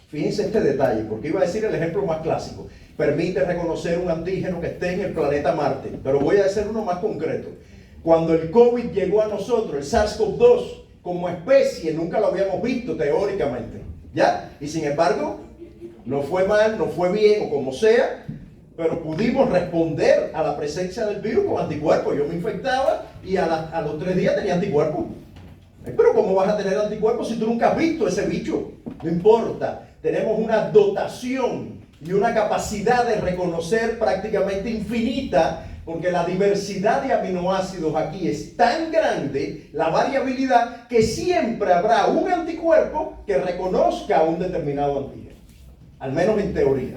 fíjense este detalle, porque iba a decir el ejemplo más clásico, permite reconocer un antígeno que esté en el planeta Marte, pero voy a hacer uno más concreto. Cuando el COVID llegó a nosotros, el SARS-CoV-2, como especie, nunca lo habíamos visto teóricamente, ¿ya? Y sin embargo, no fue mal, no fue bien, o como sea, pero pudimos responder a la presencia del virus con anticuerpos. Yo me infectaba y a los 3 días tenía anticuerpos. Pero ¿cómo vas a tener anticuerpos si tú nunca has visto ese bicho? No importa, tenemos una dotación y una capacidad de reconocer prácticamente infinita, porque la diversidad de aminoácidos aquí es tan grande, la variabilidad, que siempre habrá un anticuerpo que reconozca un determinado antígeno, al menos en teoría.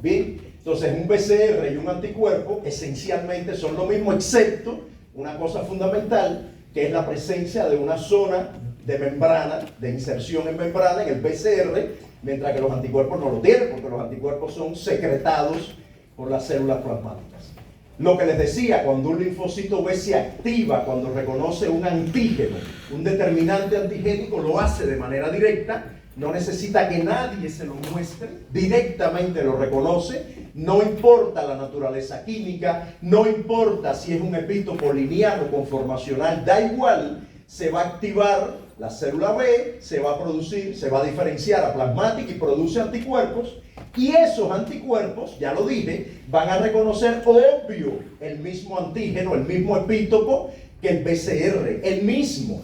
Bien, entonces un PCR y un anticuerpo esencialmente son lo mismo, excepto una cosa fundamental, que es la presencia de una zona de membrana, de inserción en membrana en el PCR, mientras que los anticuerpos no lo tienen, porque los anticuerpos son secretados por las células plasmáticas. Lo que les decía, cuando un linfocito B se activa, cuando reconoce un antígeno, un determinante antigénico, lo hace de manera directa, no necesita que nadie se lo muestre, directamente lo reconoce, no importa la naturaleza química, no importa si es un epítopo lineal o conformacional, da igual, se va a activar la célula B, se va a producir, se va a diferenciar a plasmática y produce anticuerpos, y esos anticuerpos, ya lo dije, van a reconocer, obvio, el mismo antígeno, el mismo epítopo que el PCR, el mismo.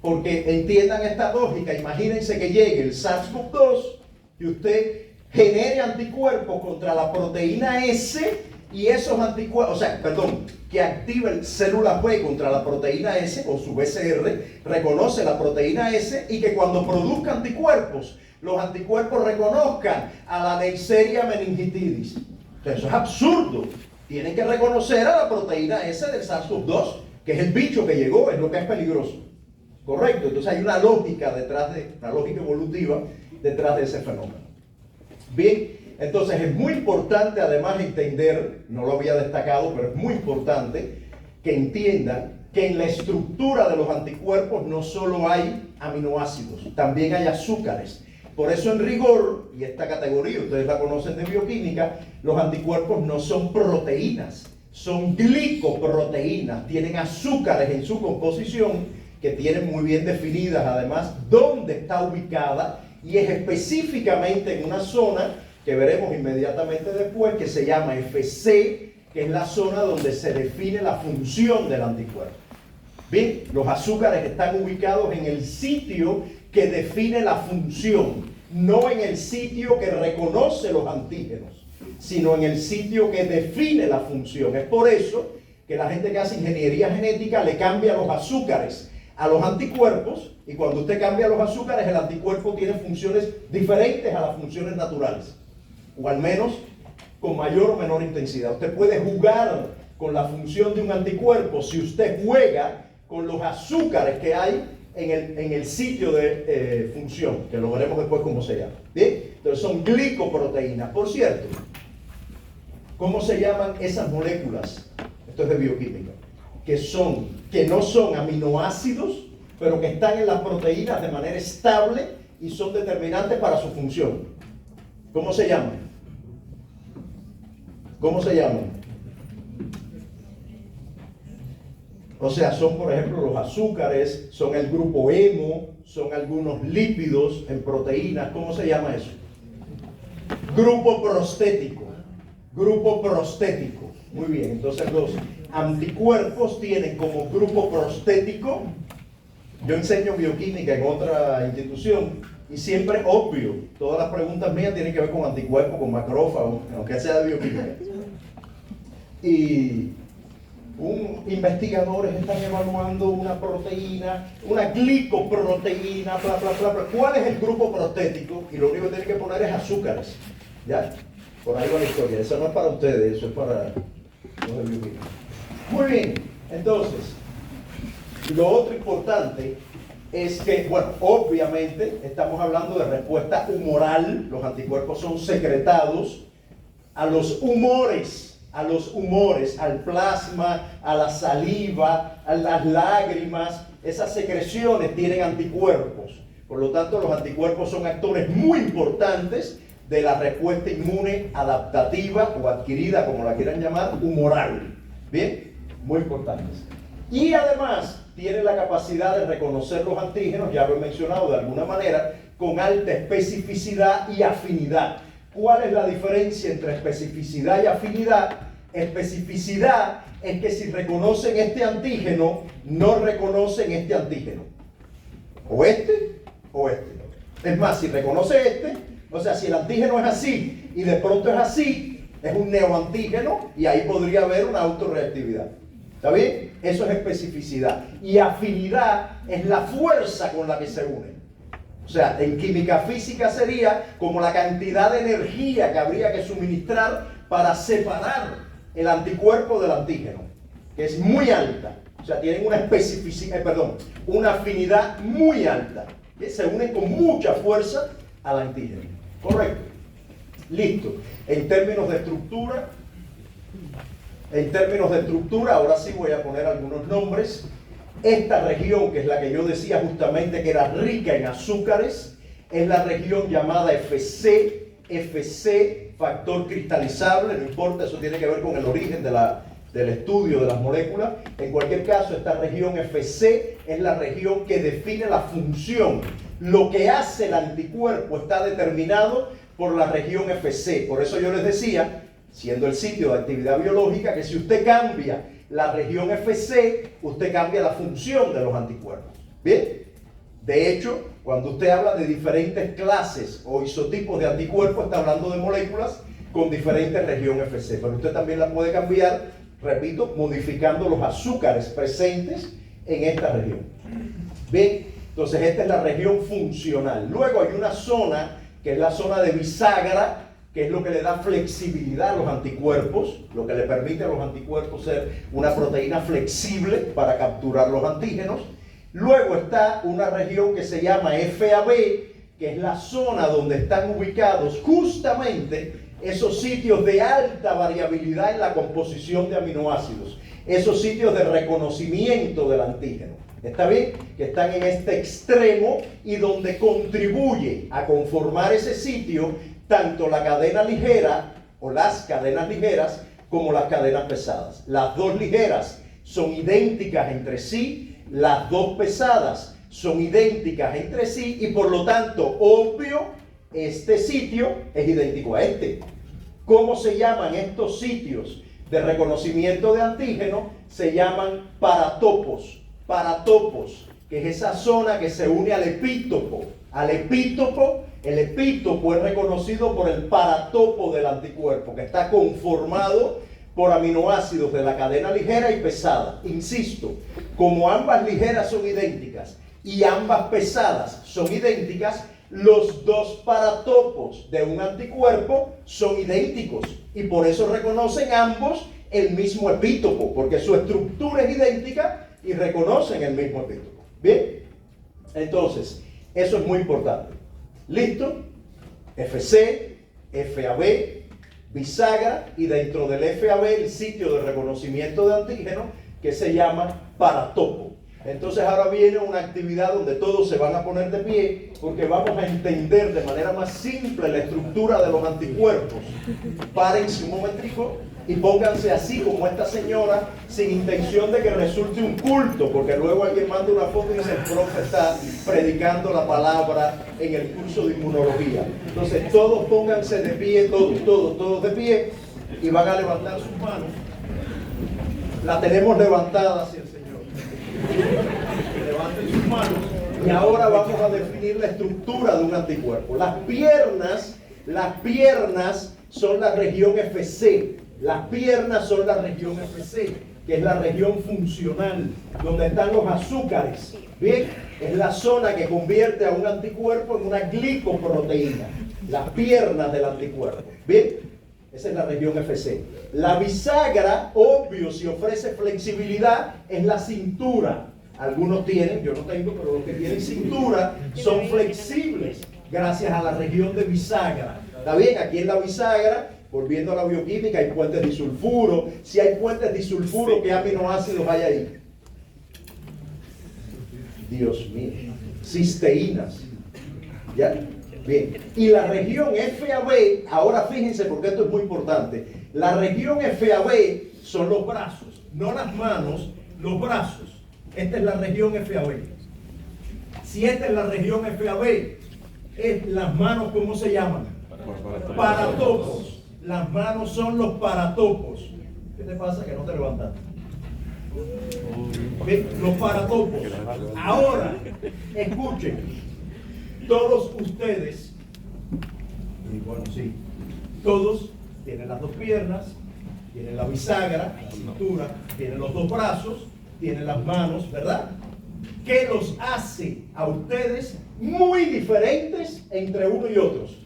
Porque entiendan esta lógica, imagínense que llegue el SARS-CoV-2 y usted genere anticuerpos contra la proteína S y esos anticuerpos, que active células B contra la proteína S con su BCR, reconoce la proteína S y que cuando produzca anticuerpos, los anticuerpos reconozcan a la Neisseria meningitidis. Entonces, eso es absurdo. Tienen que reconocer a la proteína S del SARS-CoV-2, que es el bicho que llegó, es lo que es peligroso. Correcto, entonces hay una lógica una lógica evolutiva detrás de ese fenómeno. Bien, entonces es muy importante además entender, no lo había destacado, pero es muy importante que entiendan que en la estructura de los anticuerpos no solo hay aminoácidos, también hay azúcares. Por eso en rigor, y esta categoría ustedes la conocen de bioquímica, los anticuerpos no son proteínas, son glicoproteínas, tienen azúcares en su composición que tienen muy bien definidas además dónde está ubicada y es específicamente en una zona que veremos inmediatamente después, que se llama FC, que es la zona donde se define la función del anticuerpo. Bien, los azúcares están ubicados en el sitio que define la función, no en el sitio que reconoce los antígenos, sino en el sitio que define la función. Es por eso que la gente que hace ingeniería genética le cambia los azúcares a los anticuerpos, y cuando usted cambia los azúcares, el anticuerpo tiene funciones diferentes a las funciones naturales, o al menos con mayor o menor intensidad. Usted puede jugar con la función de un anticuerpo si usted juega con los azúcares que hay en el sitio de función, que lo veremos después cómo se llama. ¿Bien? Entonces son glicoproteínas. Por cierto, ¿cómo se llaman esas moléculas? Esto es de bioquímica. Que no son aminoácidos, pero que están en las proteínas de manera estable y son determinantes para su función. ¿Cómo se llaman? ¿Cómo se llaman? O sea, son por ejemplo los azúcares, son el grupo hemo, son algunos lípidos en proteínas. ¿Cómo se llama eso? Grupo prostético. Grupo prostético. Muy bien, entonces los anticuerpos tienen como grupo prostético. Yo enseño bioquímica en otra institución y siempre, obvio, todas las preguntas mías tienen que ver con anticuerpos, con macrófagos, aunque sea de bioquímica. Y investigadores están evaluando una proteína, una glicoproteína, bla, bla, bla, bla. ¿Cuál es el grupo prostético? Y lo único que tienen que poner es azúcares. ¿Ya? Por ahí va la historia. Eso no es para ustedes, eso es para los de bioquímica. Muy bien, entonces, lo otro importante es que, bueno, obviamente estamos hablando de respuesta humoral. Los anticuerpos son secretados a los humores, al plasma, a la saliva, a las lágrimas. Esas secreciones tienen anticuerpos. Por lo tanto, los anticuerpos son actores muy importantes de la respuesta inmune adaptativa o adquirida, como la quieran llamar, humoral. Bien, muy importantes. Y además tiene la capacidad de reconocer los antígenos, ya lo he mencionado de alguna manera, con alta especificidad y afinidad. ¿Cuál es la diferencia entre especificidad y afinidad? Especificidad es que si reconocen este antígeno, no reconocen este antígeno. O este, o este. Es más, si reconoce este, o sea, si el antígeno es así y de pronto es así, es un neoantígeno y ahí podría haber una autorreactividad. ¿Está bien? Eso es especificidad. Y afinidad es la fuerza con la que se unen. O sea, en química física sería como la cantidad de energía que habría que suministrar para separar el anticuerpo del antígeno, que es muy alta. O sea, tienen una una afinidad muy alta. Se unen con mucha fuerza al antígeno. Correcto. Listo. En términos de estructura, ahora sí voy a poner algunos nombres. Esta región, que es la que yo decía justamente que era rica en azúcares, es la región llamada FC, factor cristalizable, no importa, eso tiene que ver con el origen del estudio de las moléculas. En cualquier caso, esta región FC es la región que define la función. Lo que hace el anticuerpo está determinado por la región FC. Por eso yo les decía, siendo el sitio de actividad biológica, que si usted cambia la región FC, usted cambia la función de los anticuerpos. ¿Bien? De hecho, cuando usted habla de diferentes clases o isotipos de anticuerpos, está hablando de moléculas con diferentes regiones FC. Pero usted también la puede cambiar, repito, modificando los azúcares presentes en esta región. Bien, entonces esta es la región funcional. Luego hay una zona que es la zona de bisagra, que es lo que le da flexibilidad a los anticuerpos, lo que le permite a los anticuerpos ser una proteína flexible para capturar los antígenos. Luego está una región que se llama FAB, que es la zona donde están ubicados justamente esos sitios de alta variabilidad en la composición de aminoácidos, esos sitios de reconocimiento del antígeno. ¿Está bien? Que están en este extremo y donde contribuye a conformar ese sitio tanto la cadena ligera o las cadenas ligeras como las cadenas pesadas. Las dos ligeras son idénticas entre sí, las dos pesadas son idénticas entre sí y por lo tanto, obvio, este sitio es idéntico a este. ¿Cómo se llaman estos sitios de reconocimiento de antígeno? Se llaman paratopos. Paratopos, que es esa zona que se une al epítopo. Al epítopo, el epítopo es reconocido por el paratopo del anticuerpo, que está conformado por aminoácidos de la cadena ligera y pesada. Insisto, como ambas ligeras son idénticas y ambas pesadas son idénticas, los dos paratopos de un anticuerpo son idénticos y por eso reconocen ambos el mismo epítopo, porque su estructura es idéntica y reconocen el mismo epítopo. Bien, entonces eso es muy importante. ¿Listo? FC, FAB, bisagra y dentro del FAB el sitio de reconocimiento de antígeno que se llama paratopo. Entonces ahora viene una actividad donde todos se van a poner de pie porque vamos a entender de manera más simple la estructura de los anticuerpos. Párense un momentico y pónganse así como esta señora sin intención de que resulte un culto, porque luego alguien manda una foto y dice el profe está predicando la palabra en el curso de inmunología. Entonces todos pónganse de pie, todos de pie y van a levantar sus manos. La tenemos levantada hacia el Señor. Levanten sus manos y ahora vamos a definir la estructura de un anticuerpo. Las piernas son la región FC. Las piernas son la región FC, que es la región funcional, donde están los azúcares. Bien, es la zona que convierte a un anticuerpo en una glicoproteína. Las piernas del anticuerpo. Bien, esa es la región FC. La bisagra, obvio, si ofrece flexibilidad, es la cintura. Algunos tienen, yo no tengo, pero los que tienen cintura son flexibles gracias a la región de bisagra. ¿Está bien? Aquí en la bisagra, volviendo a la bioquímica, hay puentes disulfuro. Si hay puentes disulfuro, ¿qué aminoácidos hay ahí? Dios mío. Cisteínas. ¿Ya? Bien. Y la región FAB, ahora fíjense porque esto es muy importante. La región FAB son los brazos, no las manos, los brazos. Esta es la región FAB. Si esta es la región FAB, las manos, ¿cómo se llaman? Paratopos. Las manos son los paratopos. ¿Qué te pasa que no te levantas? ¿Ven? Los paratopos. Ahora, escuchen. Todos ustedes, y bueno, sí, todos tienen las dos piernas, tienen la bisagra, la cintura, tienen los dos brazos, tienen las manos, ¿verdad? ¿Qué los hace a ustedes muy diferentes entre uno y otros?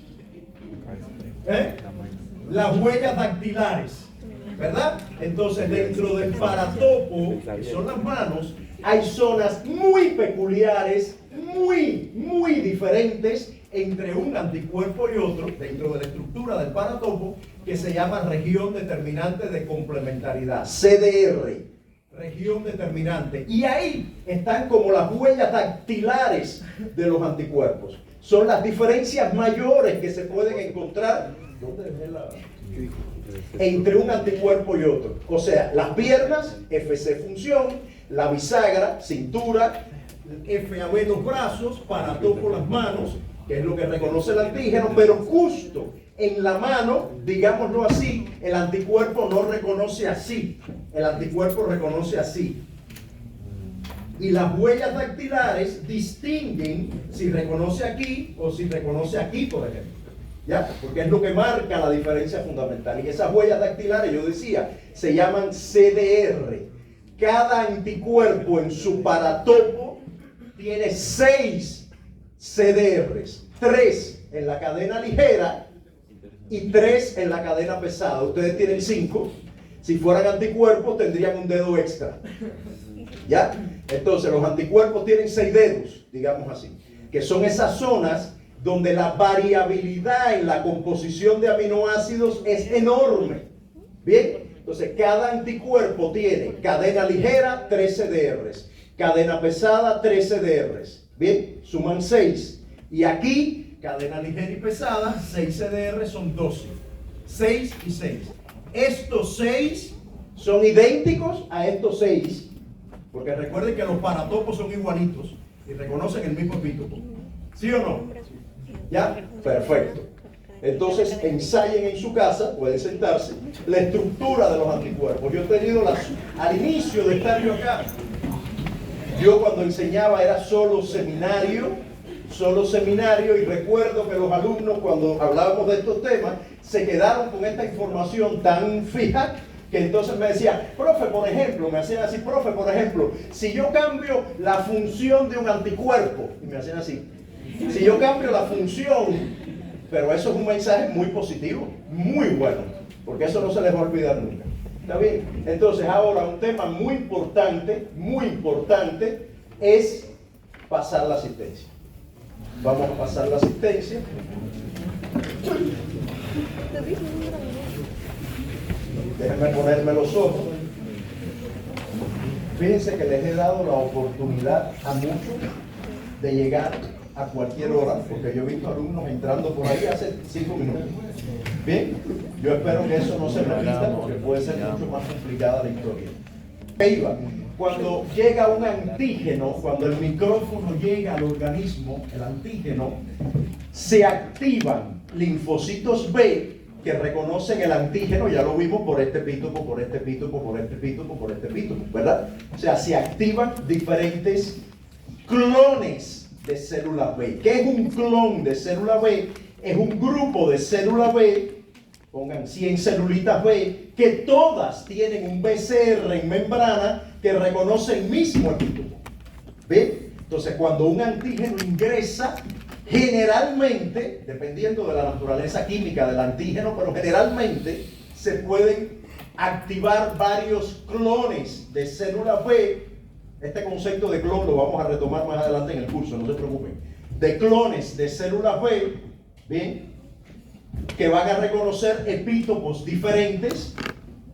Las huellas dactilares, ¿verdad? Entonces dentro del paratopo, que son las manos, hay zonas muy peculiares, muy diferentes entre un anticuerpo y otro, dentro de la estructura del paratopo, que se llama región determinante de complementariedad, CDR, región determinante. Y ahí están como las huellas dactilares de los anticuerpos. Son las diferencias mayores que se pueden encontrar entre un anticuerpo y otro. O sea, las piernas, FC función, la bisagra, cintura, FAB los brazos, paratopo las manos, que es lo que reconoce el antígeno, pero justo en la mano, digámoslo así, el anticuerpo no reconoce así, el anticuerpo reconoce así. Y las huellas dactilares distinguen si reconoce aquí o si reconoce aquí, por ejemplo. ¿Ya? Porque es lo que marca la diferencia fundamental. Y esas huellas dactilares, yo decía, se llaman CDR. Cada anticuerpo en su paratopo tiene 6 CDRs. 3 en la cadena ligera y 3 en la cadena pesada. Ustedes tienen 5. Si fueran anticuerpos tendrían un dedo extra. ¿Ya? Entonces los anticuerpos tienen 6 dedos, digamos así, que son esas zonas donde la variabilidad en la composición de aminoácidos es enorme. Bien, entonces cada anticuerpo tiene cadena ligera, 3 CDRs, cadena pesada, 3 CDRs. Bien, suman 6. Y aquí, cadena ligera y pesada, 6 CDRs son 12. 6 y 6. Estos 6 son idénticos a estos 6, porque recuerden que los paratopos son igualitos. y reconocen el mismo epítopo. ¿Sí o no? ¿Ya? Perfecto. Entonces ensayen en su casa, pueden sentarse, la estructura de los anticuerpos. Yo he tenido al inicio de estar yo acá, yo cuando enseñaba era solo seminario, y recuerdo que los alumnos cuando hablábamos de estos temas se quedaron con esta información tan fija que entonces me decían, profe, por ejemplo, me hacían así, profe, por ejemplo, si yo cambio la función de un anticuerpo, y me hacían así, si yo cambio la función, pero eso es un mensaje muy positivo, muy bueno, porque eso no se les va a olvidar nunca. ¿Está bien? Entonces ahora un tema muy importante es pasar la asistencia. Vamos a pasar la asistencia. Déjenme ponerme los ojos. Fíjense que les he dado la oportunidad a muchos de llegar a cualquier hora, porque yo he visto alumnos entrando por ahí hace 5 minutos. Bien, yo espero que eso no se repita porque puede ser mucho más complicada la historia. Cuando llega un antígeno, cuando el micrófono llega al organismo, el antígeno, se activan linfocitos B que reconocen el antígeno, ya lo vimos por este epítopo, por este epítopo, por este epítopo, por este epítopo, ¿verdad? O sea, se activan diferentes clones de célula B. ¿Qué es un clon de célula B? Es un grupo de célula B, pongan 100 celulitas B, que todas tienen un BCR en membrana que reconoce el mismo epítopo. ¿Ve? Entonces, cuando un antígeno ingresa, generalmente, dependiendo de la naturaleza química del antígeno, pero generalmente se pueden activar varios clones de célula B. Este concepto de clon lo vamos a retomar más adelante en el curso, no se preocupen. De clones de células B, ¿bien? Que van a reconocer epítopos diferentes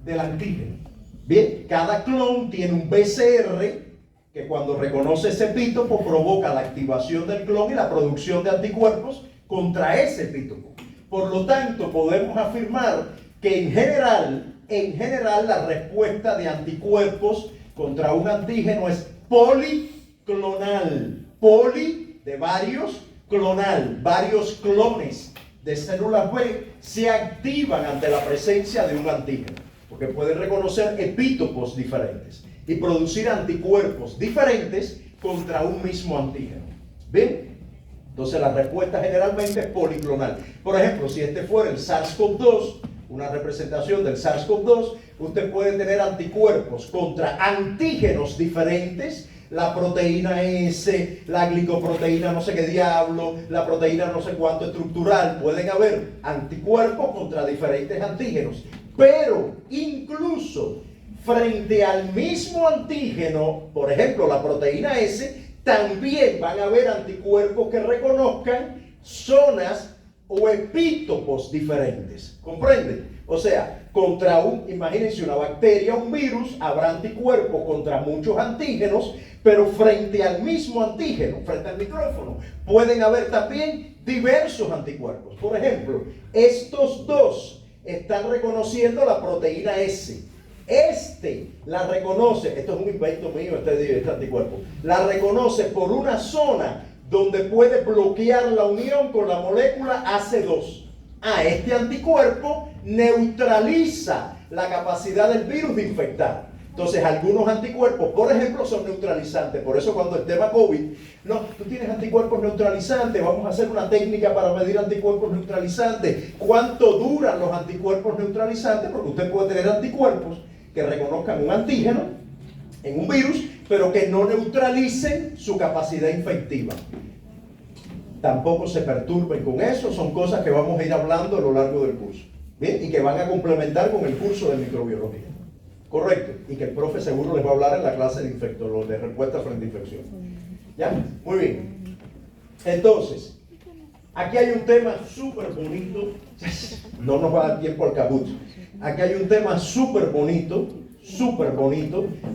del antígeno. Bien, cada clon tiene un BCR que cuando reconoce ese epítopo provoca la activación del clon y la producción de anticuerpos contra ese epítopo. Por lo tanto, podemos afirmar que en general la respuesta de anticuerpos contra un antígeno es policlonal. Poli de varios, clonal, varios clones de células B se activan ante la presencia de un antígeno, porque pueden reconocer epítopos diferentes y producir anticuerpos diferentes contra un mismo antígeno. ¿Bien? Entonces la respuesta generalmente es policlonal. Por ejemplo, si este fuera el SARS-CoV-2, una representación del SARS-CoV-2, usted puede tener anticuerpos contra antígenos diferentes, la proteína S, la glicoproteína no sé qué diablo, la proteína no sé cuánto estructural. Pueden haber anticuerpos contra diferentes antígenos, pero incluso frente al mismo antígeno, por ejemplo la proteína S, también van a haber anticuerpos que reconozcan zonas o epítopos diferentes. ¿Comprenden? O sea, imagínense una bacteria, un virus, habrá anticuerpos contra muchos antígenos, pero frente al mismo antígeno, frente al micrófono, pueden haber también diversos anticuerpos. Por ejemplo, estos dos están reconociendo la proteína S. Este la reconoce, esto es un invento mío, este anticuerpo, la reconoce por una zona donde puede bloquear la unión con la molécula AC2. Este anticuerpo neutraliza la capacidad del virus de infectar. Entonces, algunos anticuerpos, por ejemplo, son neutralizantes. Por eso cuando el tema COVID, no, tú tienes anticuerpos neutralizantes, vamos a hacer una técnica para medir anticuerpos neutralizantes. ¿Cuánto duran los anticuerpos neutralizantes? Porque usted puede tener anticuerpos que reconozcan un antígeno en un virus, pero que no neutralicen su capacidad infectiva. Tampoco se perturben con eso, son cosas que vamos a ir hablando a lo largo del curso. ¿Bien? Y que van a complementar con el curso de microbiología. Correcto. Y que el profe seguro les va a hablar en la clase de de respuesta frente a infección. ¿Ya? Muy bien. Entonces, aquí hay un tema súper bonito. No nos va a dar tiempo al cabut. Aquí hay un tema súper bonito,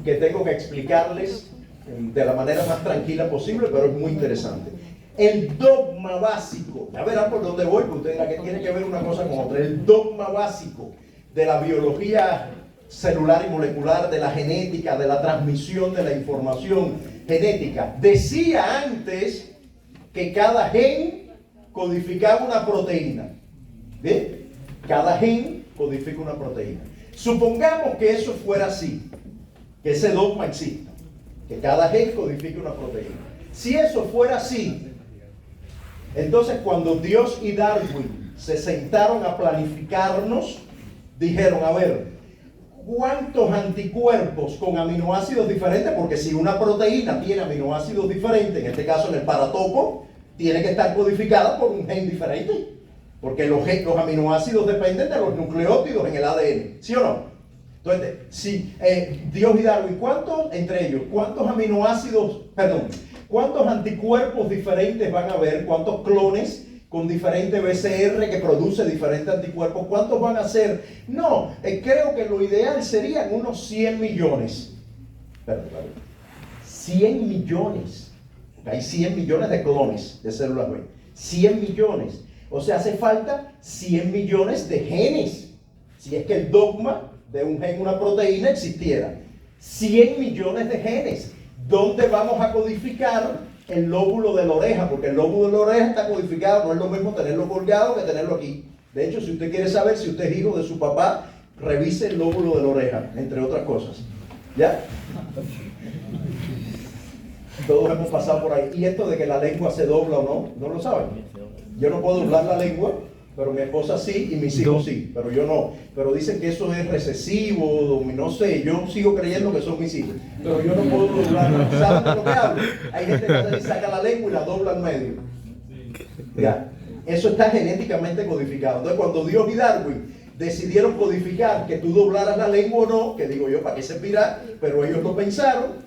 que tengo que explicarles de la manera más tranquila posible, pero es muy interesante. El dogma básico, ya verán por dónde voy, porque usted dirá que tiene que ver una cosa con otra. El dogma básico de la biología celular y molecular, de la genética, de la transmisión de la información, genética. Decía antes que cada gen codificaba una proteína. ¿Bien? Cada gen codifica una proteína. Supongamos que eso fuera así, que ese dogma exista, que cada gen codifique una proteína. Si eso fuera así, entonces cuando Dios y Darwin se sentaron a planificarnos, dijeron, a ver, ¿cuántos anticuerpos con aminoácidos diferentes? Porque si una proteína tiene aminoácidos diferentes, en este caso en el paratopo, tiene que estar codificada por un gen diferente. Porque los aminoácidos dependen de los nucleótidos en el ADN, ¿sí o no? Entonces, si Dios y Darwin, ¿cuántos aminoácidos, cuántos anticuerpos diferentes van a haber? ¿Cuántos clones con diferente BCR que produce diferentes anticuerpos? ¿Cuántos van a ser? No, creo que lo ideal serían unos 100 millones. 100 millones. Hay 100 millones de clones de células B. 100 millones. O sea, hace falta 100 millones de genes. Si es que el dogma de un gen, una proteína existiera. 100 millones de genes. ¿Dónde vamos a codificar el lóbulo de la oreja? Porque el lóbulo de la oreja está codificado. No es lo mismo tenerlo colgado que tenerlo aquí. De hecho, si usted quiere saber si usted es hijo de su papá, revise el lóbulo de la oreja, entre otras cosas. ¿Ya? Todos hemos pasado por ahí. Y esto de que la lengua se dobla o no lo saben. Yo no puedo doblar la lengua, pero mi esposa sí y mis hijos sí, pero yo no. Pero dicen que eso es recesivo, no sé, yo sigo creyendo que son mis hijos. Pero yo no puedo doblarla. ¿Saben de lo que hablo? Hay gente que saca la lengua y la dobla al medio. Ya. Eso está genéticamente codificado. Entonces, cuando Dios y Darwin decidieron codificar que tú doblaras la lengua o no, que digo yo, ¿para qué servirá? Pero ellos lo pensaron.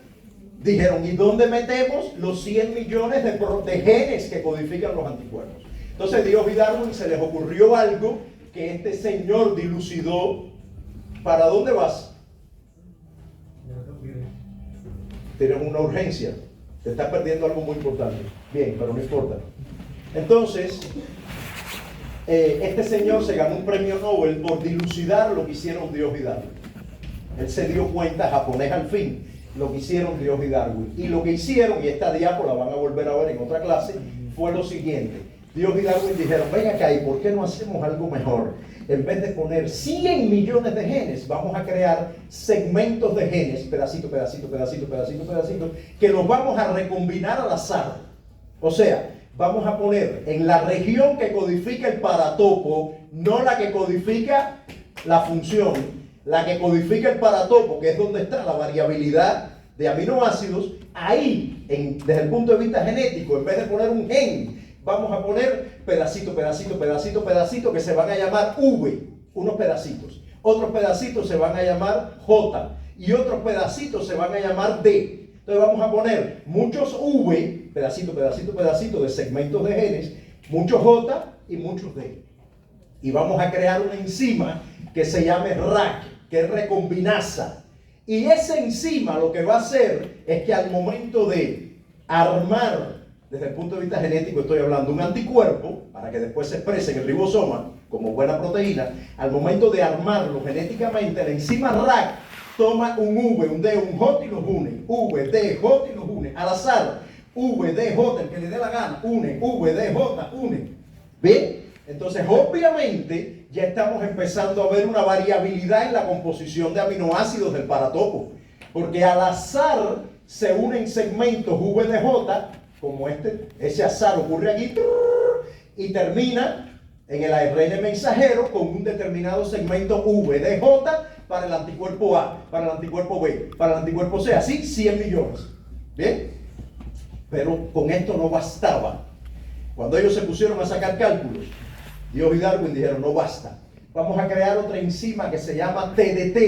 Dijeron, ¿y dónde metemos los 100 millones de genes que codifican los anticuerpos? Entonces Dios y Darwin se les ocurrió algo que este señor dilucidó. ¿Para dónde vas? Tienes una urgencia. Te estás perdiendo algo muy importante. Bien, pero no importa. Entonces, este señor se ganó un premio Nobel por dilucidar lo que hicieron Dios y Darwin. Él se dio cuenta, japonés al fin, lo que hicieron Dios y Darwin. Y lo que hicieron, y esta diapo la van a volver a ver en otra clase, fue lo siguiente. Dios y Darwin dijeron, ven acá, ¿y por qué no hacemos algo mejor? En vez de poner 100 millones de genes, vamos a crear segmentos de genes, pedacito, pedacito, pedacito, pedacito, pedacito, que los vamos a recombinar al azar. O sea, vamos a poner en la región que codifica el paratopo, no la que codifica la función, la que codifica el paratopo, que es donde está la variabilidad de aminoácidos, ahí, desde el punto de vista genético, en vez de poner un gen, vamos a poner pedacito, pedacito, pedacito, pedacito, que se van a llamar V, unos pedacitos. Otros pedacitos se van a llamar J, y otros pedacitos se van a llamar D. Entonces vamos a poner muchos V, pedacito, pedacito, pedacito, de segmentos de genes, muchos J y muchos D. Y vamos a crear una enzima que se llame RAC, que es recombinasa. Y esa enzima lo que va a hacer es que al momento de armar, desde el punto de vista genético estoy hablando, un anticuerpo, para que después se exprese en el ribosoma como buena proteína, al momento de armarlo genéticamente, la enzima RAC toma un V, un D, un J y los une. V, D, J y los une. Al azar, V, D, J, el que le dé la gana, une. V, D, J, une. ¿Ven? Entonces, obviamente, ya estamos empezando a ver una variabilidad en la composición de aminoácidos del paratopo. Porque al azar se unen segmentos VDJ, como ese azar ocurre aquí, y termina en el ARN mensajero con un determinado segmento VDJ para el anticuerpo A, para el anticuerpo B, para el anticuerpo C, así 100 millones. ¿Bien? Pero con esto no bastaba. Cuando ellos se pusieron a sacar cálculos, Dios y Darwin dijeron, no basta. Vamos a crear otra enzima que se llama TDT.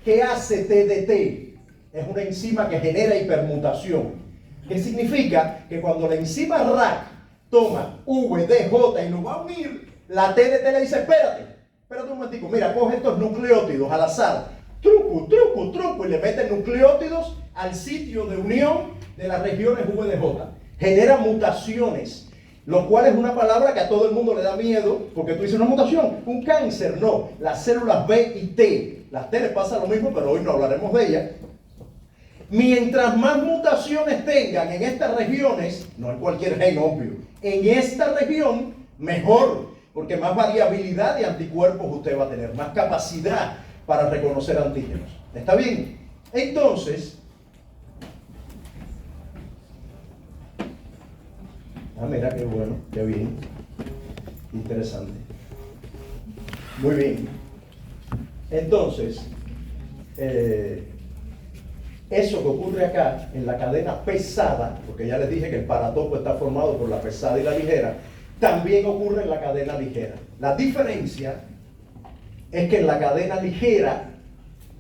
¿Qué hace TDT? Es una enzima que genera hipermutación. ¿Qué significa? Que cuando la enzima RAC toma VDJ y lo va a unir, la TDT le dice, espérate un momentico, mira, coge estos nucleótidos al azar, truco, y le mete nucleótidos al sitio de unión de las regiones VDJ. Genera mutaciones, lo cual es una palabra que a todo el mundo le da miedo, porque tú dices, una mutación, un cáncer, no, las células B y T, las T les pasa lo mismo, pero hoy no hablaremos de ellas. Mientras más mutaciones tengan en estas regiones, no en cualquier gen obvio, en esta región, mejor, porque más variabilidad de anticuerpos usted va a tener, más capacidad para reconocer antígenos. ¿Está bien? Entonces, mira qué bueno, qué bien, interesante. Muy bien. Entonces, eso que ocurre acá en la cadena pesada, porque ya les dije que el paratopo está formado por la pesada y la ligera, también ocurre en la cadena ligera. La diferencia es que en la cadena ligera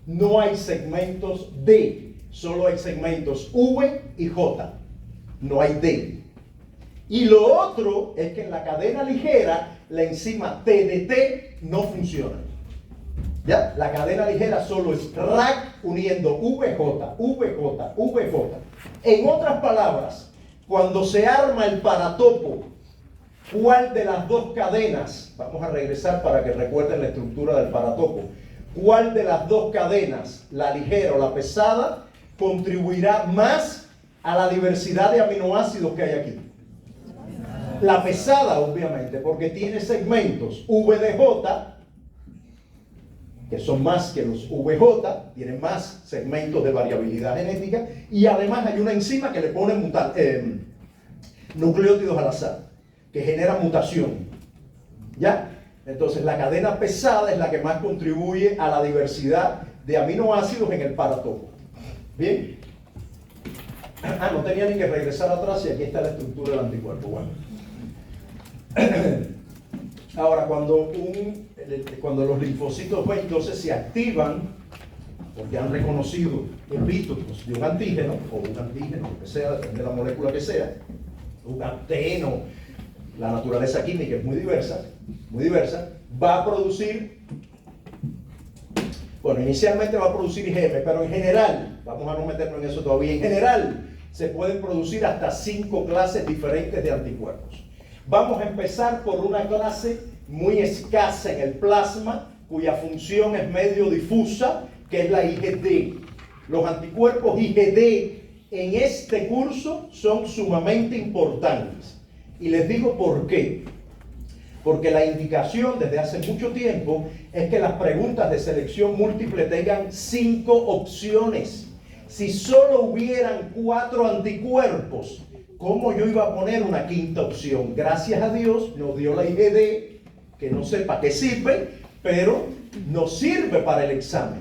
no hay segmentos D, solo hay segmentos V y J, no hay D. Y lo otro es que en la cadena ligera la enzima TDT no funciona. ¿Ya? La cadena ligera solo es RAC uniendo VJ, VJ, VJ. En otras palabras, cuando se arma el paratopo, ¿cuál de las dos cadenas, vamos a regresar para que recuerden la estructura del paratopo, cuál de las dos cadenas, la ligera o la pesada, contribuirá más a la diversidad de aminoácidos que hay aquí? La pesada, obviamente, porque tiene segmentos VDJ, que son más que los VJ, tienen más segmentos de variabilidad genética, y además hay una enzima que le pone nucleótidos al azar, que genera mutación. ¿Ya? Entonces la cadena pesada es la que más contribuye a la diversidad de aminoácidos en el paratopo. ¿Bien? No tenía ni que regresar atrás y aquí está la estructura del anticuerpo. Bueno. Ahora, cuando los linfocitos B entonces se activan, porque han reconocido epítopos de un antígeno, o un antígeno, lo que sea, depende de la molécula que sea, un anteno, la naturaleza química es muy diversa, va a producir, bueno, inicialmente va a producir IgM, pero en general, vamos a no meternos en eso todavía, en general se pueden producir hasta 5 clases diferentes de anticuerpos. Vamos a empezar por una clase muy escasa en el plasma, cuya función es medio difusa, que es la IgD. Los anticuerpos IgD en este curso son sumamente importantes. Y les digo por qué. Porque la indicación desde hace mucho tiempo es que las preguntas de selección múltiple tengan 5 opciones. Si solo hubieran 4 anticuerpos, ¿cómo yo iba a poner una quinta opción? Gracias a Dios nos dio la IgD, que no sé para qué sirve, pero nos sirve para el examen.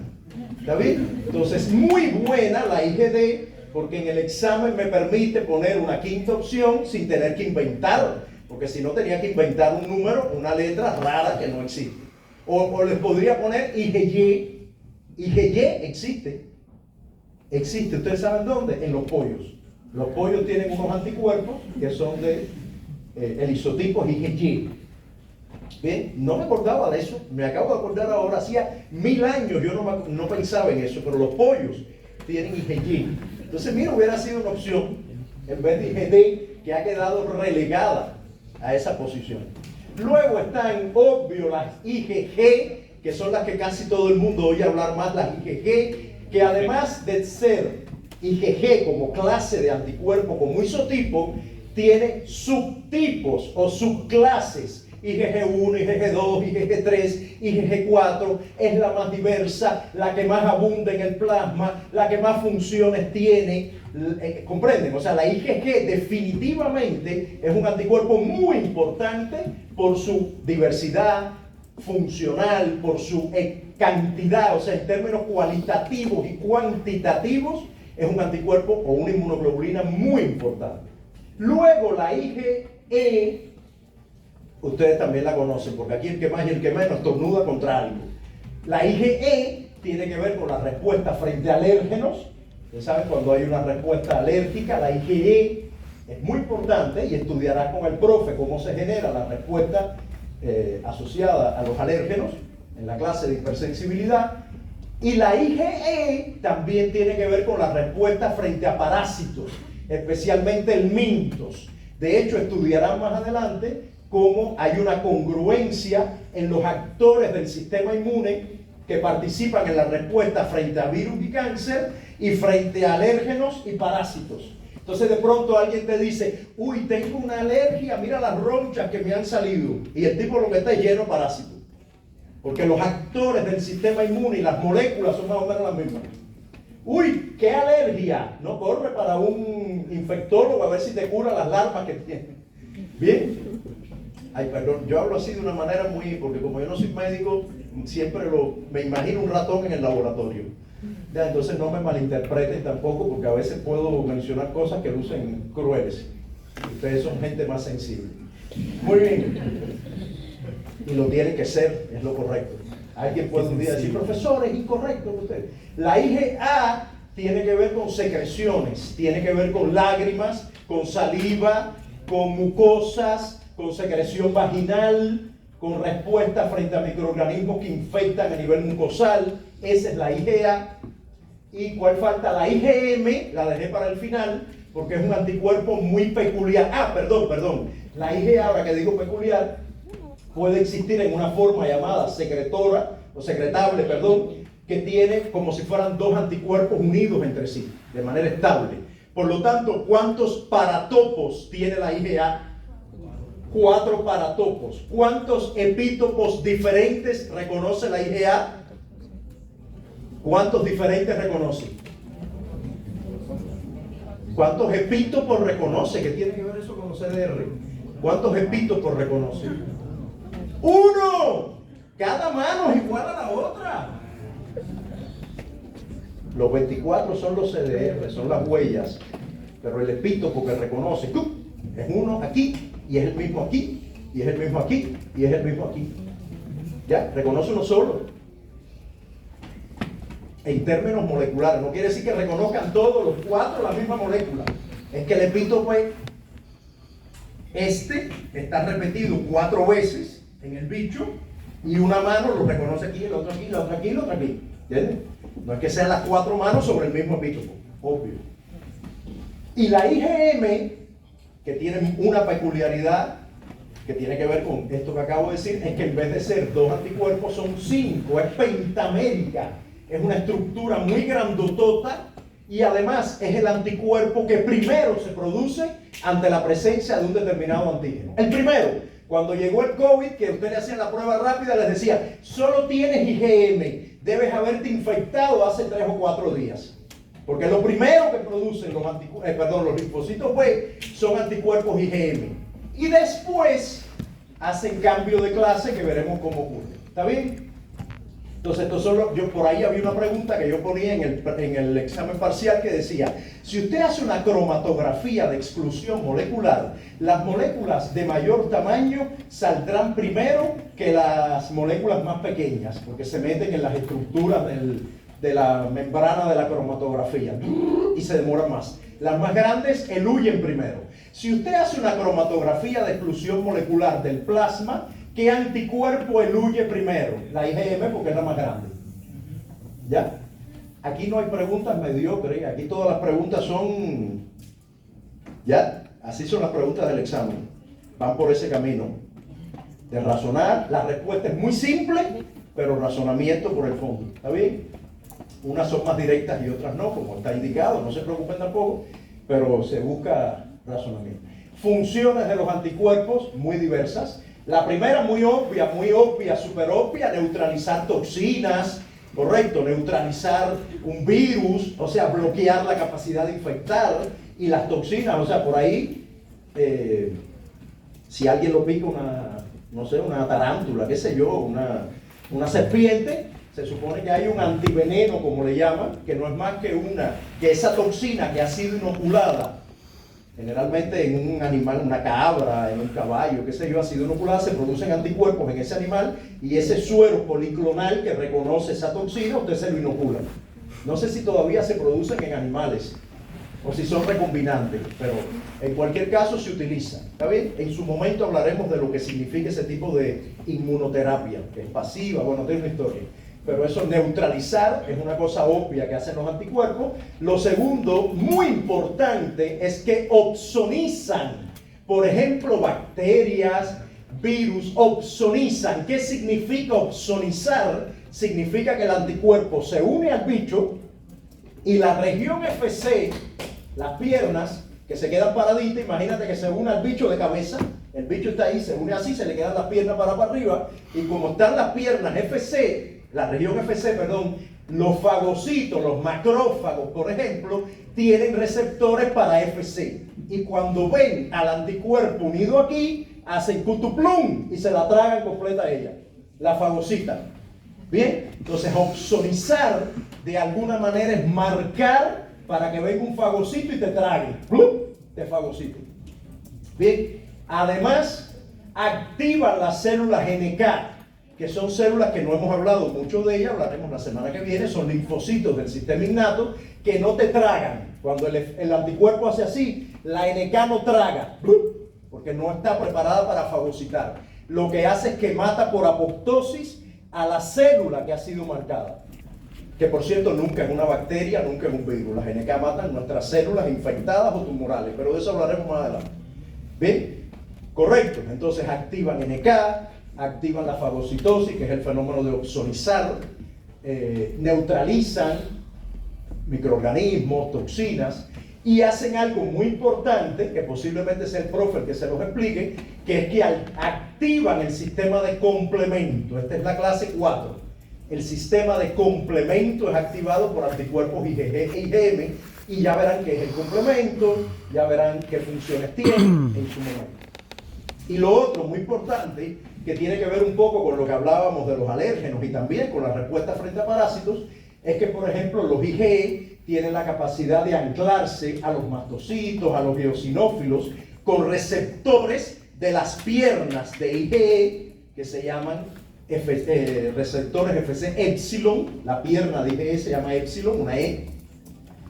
¿Está bien? Entonces, muy buena la IgD, porque en el examen me permite poner una quinta opción sin tener que inventar, porque si no tenía que inventar un número, una letra rara que no existe. O les podría poner IgY. IgY existe. Existe, ¿ustedes saben dónde? En los pollos. Los pollos tienen unos anticuerpos que son de el isotipo IgY. Bien, no me acordaba de eso, me acabo de acordar ahora, hacía 1000 años yo no pensaba en eso, pero los pollos tienen IgY. Entonces, mira, hubiera sido una opción, en vez de IgD, que ha quedado relegada a esa posición. Luego están, obvio, las IgG, que son las que casi todo el mundo oye hablar más, las IgG, que además de ser IgG como clase de anticuerpo, como isotipo, tiene subtipos o subclases. IgG1, IgG2, IgG3, IgG4 es la más diversa, la que más abunda en el plasma, la que más funciones tiene. ¿Comprenden? O sea, la IgG definitivamente es un anticuerpo muy importante por su diversidad funcional, por su cantidad, o sea, en términos cualitativos y cuantitativos, es un anticuerpo o una inmunoglobulina muy importante. Luego la IgE, ustedes también la conocen, porque aquí el que más y el que menos estornuda contra algo. La IgE tiene que ver con la respuesta frente a alérgenos. Ustedes saben, cuando hay una respuesta alérgica, la IgE es muy importante y estudiarás con el profe cómo se genera la respuesta asociada a los alérgenos en la clase de hipersensibilidad. Y la IgE también tiene que ver con la respuesta frente a parásitos, especialmente el mintos. De hecho, estudiarán más adelante cómo hay una congruencia en los actores del sistema inmune que participan en la respuesta frente a virus y cáncer y frente a alérgenos y parásitos. Entonces de pronto alguien te dice, uy, tengo una alergia, mira las ronchas que me han salido. Y el tipo lo que está es lleno de parásitos. Porque los actores del sistema inmune y las moléculas son más o menos las mismas. Uy, qué alergia. No, corre para un infectólogo a ver si te cura las larvas que tienes. Bien. Ay, perdón, yo hablo así de una manera muy, porque como yo no soy médico, siempre me imagino un ratón en el laboratorio. Ya, entonces no me malinterpreten tampoco, porque a veces puedo mencionar cosas que lucen crueles. Ustedes son gente más sensible. Muy bien. Y lo tiene que ser, es lo correcto. Alguien puede un día decir, profesor, es incorrecto usted. La IgA tiene que ver con secreciones, tiene que ver con lágrimas, con saliva, con mucosas, con secreción vaginal, con respuesta frente a microorganismos que infectan a nivel mucosal. Esa es la IgA. ¿Y cuál falta? La IgM, la dejé para el final, porque es un anticuerpo muy peculiar. Perdón. La IgA, ahora que digo peculiar, puede existir en una forma llamada secretora, o secretable, que tiene como si fueran dos anticuerpos unidos entre sí, de manera estable. Por lo tanto, ¿cuántos paratopos tiene la IgA? 4 paratopos. ¿Cuántos epítopos diferentes reconoce la IgA? ¿Cuántos diferentes reconoce? ¿Cuántos epítopos reconoce? ¿Qué tiene que ver eso con los CDR? ¿Cuántos epítopos reconoce? 1. Cada mano es igual a la otra. Los 24 son los CDR, son las huellas. Pero el epítopo que reconoce es uno aquí, y es el mismo aquí, y es el mismo aquí, y es el mismo aquí. ¿Ya? Reconoce uno solo. En términos moleculares, no quiere decir que reconozcan todos los 4 la misma molécula. Es que el epítopo está repetido 4 veces en el bicho, y una mano lo reconoce aquí, el otro aquí, la otra aquí, la otra aquí. ¿Entiendes? No es que sean las 4 manos sobre el mismo epítopo, obvio. Y la IgM, que tiene una peculiaridad que tiene que ver con esto que acabo de decir, es que en vez de ser 2 anticuerpos son 5, es pentamérica. Es una estructura muy grandotota y además es el anticuerpo que primero se produce ante la presencia de un determinado antígeno. El primero, cuando llegó el COVID, que ustedes le hacían la prueba rápida, les decía, solo tienes IgM, debes haberte infectado hace 3 o 4 días. Porque lo primero que producen los linfocitos B son anticuerpos IgM. Y después hacen cambio de clase que veremos cómo ocurre. ¿Está bien? Entonces, yo por ahí había una pregunta que yo ponía en el examen parcial que decía, si usted hace una cromatografía de exclusión molecular, las moléculas de mayor tamaño saldrán primero que las moléculas más pequeñas, porque se meten en las estructuras de la membrana de la cromatografía y se demoran más. Las más grandes eluyen primero. Si usted hace una cromatografía de exclusión molecular del plasma, ¿qué anticuerpo eluye primero? La IgM, porque es la más grande. ¿Ya? Aquí no hay preguntas mediocres, aquí todas las preguntas son... ¿Ya? Así son las preguntas del examen. Van por ese camino de razonar. La respuesta es muy simple, pero razonamiento por el fondo. ¿Está bien? Unas son más directas y otras no, como está indicado, no se preocupen tampoco, pero se busca razonamiento. Funciones de los anticuerpos muy diversas. La primera muy obvia, súper obvia, neutralizar toxinas, correcto, neutralizar un virus, o sea, bloquear la capacidad de infectar, y las toxinas, o sea, por ahí, si alguien lo pica una tarántula, qué sé yo, una serpiente, se supone que hay un antiveneno, como le llaman, que no es más que esa toxina que ha sido inoculada, generalmente en un animal, una cabra, en un caballo, qué sé yo, ha sido inoculada, se producen anticuerpos en ese animal y ese suero policlonal que reconoce esa toxina, usted se lo inocula. No sé si todavía se producen en animales o si son recombinantes, pero en cualquier caso se utiliza. ¿Está bien? En su momento hablaremos de lo que significa ese tipo de inmunoterapia, que es pasiva, bueno, tiene una historia. Pero eso, neutralizar, es una cosa obvia que hacen los anticuerpos. Lo segundo, muy importante, es que opsonizan. Por ejemplo, bacterias, virus, opsonizan. ¿Qué significa opsonizar? significa que el anticuerpo se une al bicho y la región FC, las piernas que se quedan paraditas, imagínate que se une al bicho de cabeza, el bicho está ahí, se une así, se le quedan las piernas para arriba, y como están las piernas FC, la región FC, perdón, los fagocitos, los macrófagos, por ejemplo, tienen receptores para FC. Y cuando ven al anticuerpo unido aquí, hacen cutuplum y se la tragan completa a ella, la fagocita. Bien, entonces opsonizar de alguna manera es marcar para que venga un fagocito y te trague. ¡Plum! De fagocito. Bien, además activan las células NK, que son células que no hemos hablado mucho de ellas, hablaremos la semana que viene, son linfocitos del sistema innato que no te tragan. Cuando el anticuerpo hace así, la NK no traga, porque no está preparada para fagocitar. Lo que hace es que mata por apoptosis a la célula que ha sido marcada. Que por cierto nunca es una bacteria, nunca es un virus. Las NK matan nuestras células infectadas o tumorales, pero de eso hablaremos más adelante. ¿Bien? Correcto. Entonces activan NK, activan la fagocitosis, que es el fenómeno de opsonizar, neutralizan microorganismos, toxinas, y hacen algo muy importante, que posiblemente sea el profe el que se los explique, que es que activan el sistema de complemento. Esta es la clase 4. El sistema de complemento es activado por anticuerpos IgG e IgM, y ya verán qué es el complemento, ya verán qué funciones tiene en su momento. Y lo otro muy importante, que tiene que ver un poco con lo que hablábamos de los alérgenos y también con la respuesta frente a parásitos, es que, por ejemplo, los IgE tienen la capacidad de anclarse a los mastocitos, a los eosinófilos, con receptores de las piernas de IgE, que se llaman receptores FC epsilon. La pierna de IgE se llama epsilon, una E.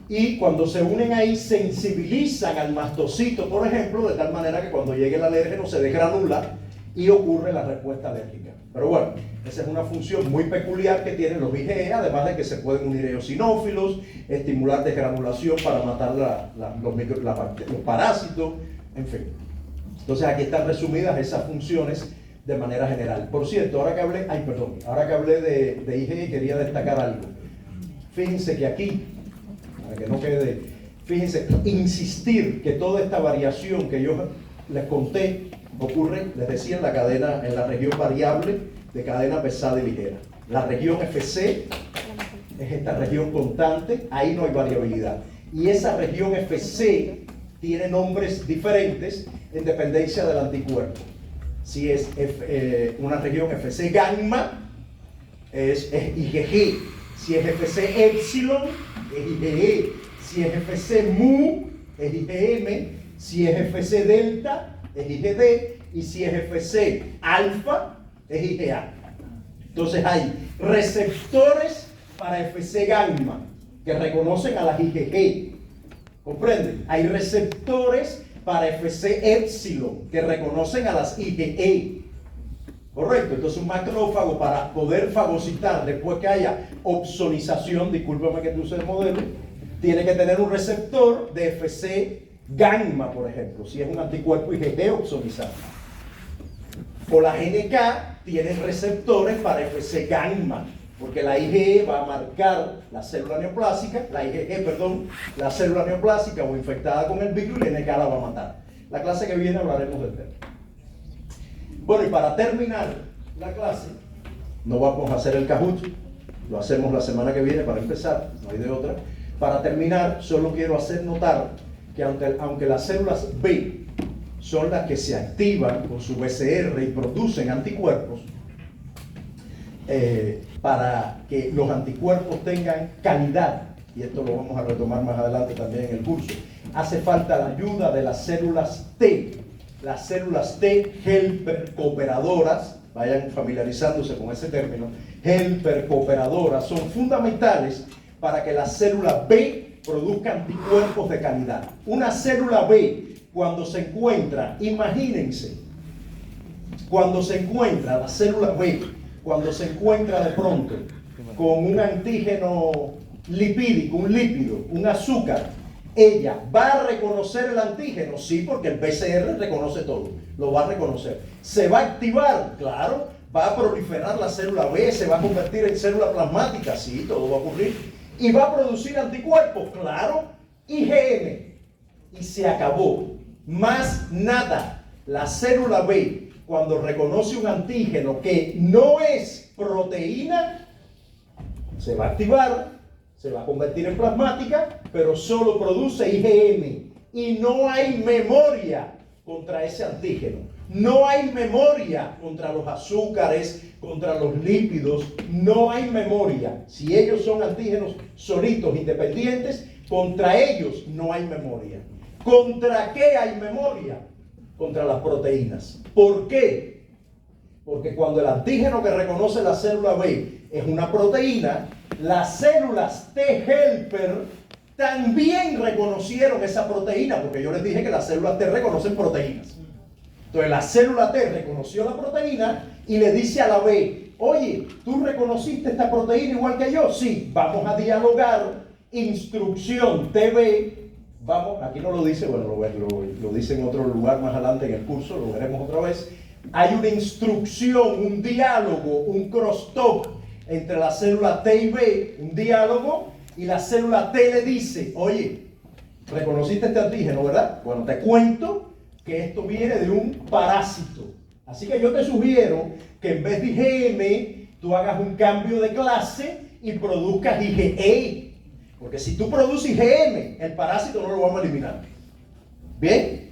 Y cuando se unen ahí, sensibilizan al mastocito, por ejemplo, de tal manera que cuando llegue el alérgeno se desgranula y ocurre la respuesta alérgica. Pero bueno, esa es una función muy peculiar que tienen los IgE, además de que se pueden unir eosinófilos, estimular desgranulación para matar los parásitos, en fin. Entonces aquí están resumidas esas funciones de manera general. Por cierto, ahora que hablé de IgE, quería destacar algo. Fíjense que aquí, para que no quede, fíjense, insistir que toda esta variación que yo les conté ocurre, les decía, en la cadena, en la región variable de cadena pesada y ligera. La región FC es esta región constante, ahí no hay variabilidad. Y esa región FC tiene nombres diferentes en dependencia del anticuerpo. Si es una región FC gamma, es IgG. Si es FC epsilon, es IgE. Si es FC mu, es IgM. Si es FC delta, es IgD, y si es FC alfa, es IgA. Entonces hay receptores para FC gamma que reconocen a las IgG. ¿Comprenden? Hay receptores para FC epsilon que reconocen a las IgE. Correcto. Entonces un macrófago, para poder fagocitar después que haya opsonización, discúlpame que te use el modelo, tiene que tener un receptor de FC gamma, por ejemplo, si es un anticuerpo IgG opsonizado. O las NK tienen receptores para FC gamma, porque la IgE va a marcar la célula neoplásica, la célula neoplásica o infectada con el virus, y la NK la va a matar. La clase que viene hablaremos del tema. Bueno, y para terminar la clase, no vamos a hacer el Kahoot, lo hacemos la semana que viene para empezar, no hay de otra. Para terminar, solo quiero hacer notar que aunque las células B son las que se activan con su BCR y producen anticuerpos, para que los anticuerpos tengan calidad, y esto lo vamos a retomar más adelante también en el curso, hace falta la ayuda de las células T. Las células T helper cooperadoras, vayan familiarizándose con ese término, helper cooperadoras, son fundamentales para que la célula B produzca anticuerpos de calidad. Una célula B, cuando se encuentra, imagínense, cuando se encuentra la célula B, cuando se encuentra de pronto con un antígeno lipídico, un lípido, un azúcar, ella va a reconocer el antígeno, sí, porque el PCR reconoce todo, lo va a reconocer. ¿Se va a activar? Claro, va a proliferar la célula B, se va a convertir en célula plasmática, sí, todo va a ocurrir, y va a producir anticuerpos, claro, IgM, y se acabó. Más nada. La célula B, cuando reconoce un antígeno que no es proteína, se va a activar, se va a convertir en plasmática, pero solo produce IgM, y no hay memoria contra ese antígeno. No hay memoria contra los azúcares, contra los lípidos, no hay memoria. Si ellos son antígenos solitos, independientes, contra ellos no hay memoria. ¿Contra qué hay memoria? Contra las proteínas. ¿Por qué? Porque cuando el antígeno que reconoce la célula B es una proteína, las células T helper también reconocieron esa proteína, porque yo les dije que las células T reconocen proteínas. Entonces la célula T reconoció la proteína y le dice a la B, oye, ¿tú reconociste esta proteína igual que yo? Sí, vamos a dialogar, instrucción TB, vamos, aquí no lo dice, bueno, lo dice en otro lugar más adelante en el curso, lo veremos otra vez. Hay una instrucción, un diálogo, un crosstalk entre la célula T y B, un diálogo, y la célula T le dice, oye, reconociste este antígeno, ¿verdad? Bueno, te cuento que esto viene de un parásito. Así que yo te sugiero que en vez de IgM, tú hagas un cambio de clase y produzcas IgE. Porque si tú produces IgM, el parásito no lo vamos a eliminar. ¿Bien?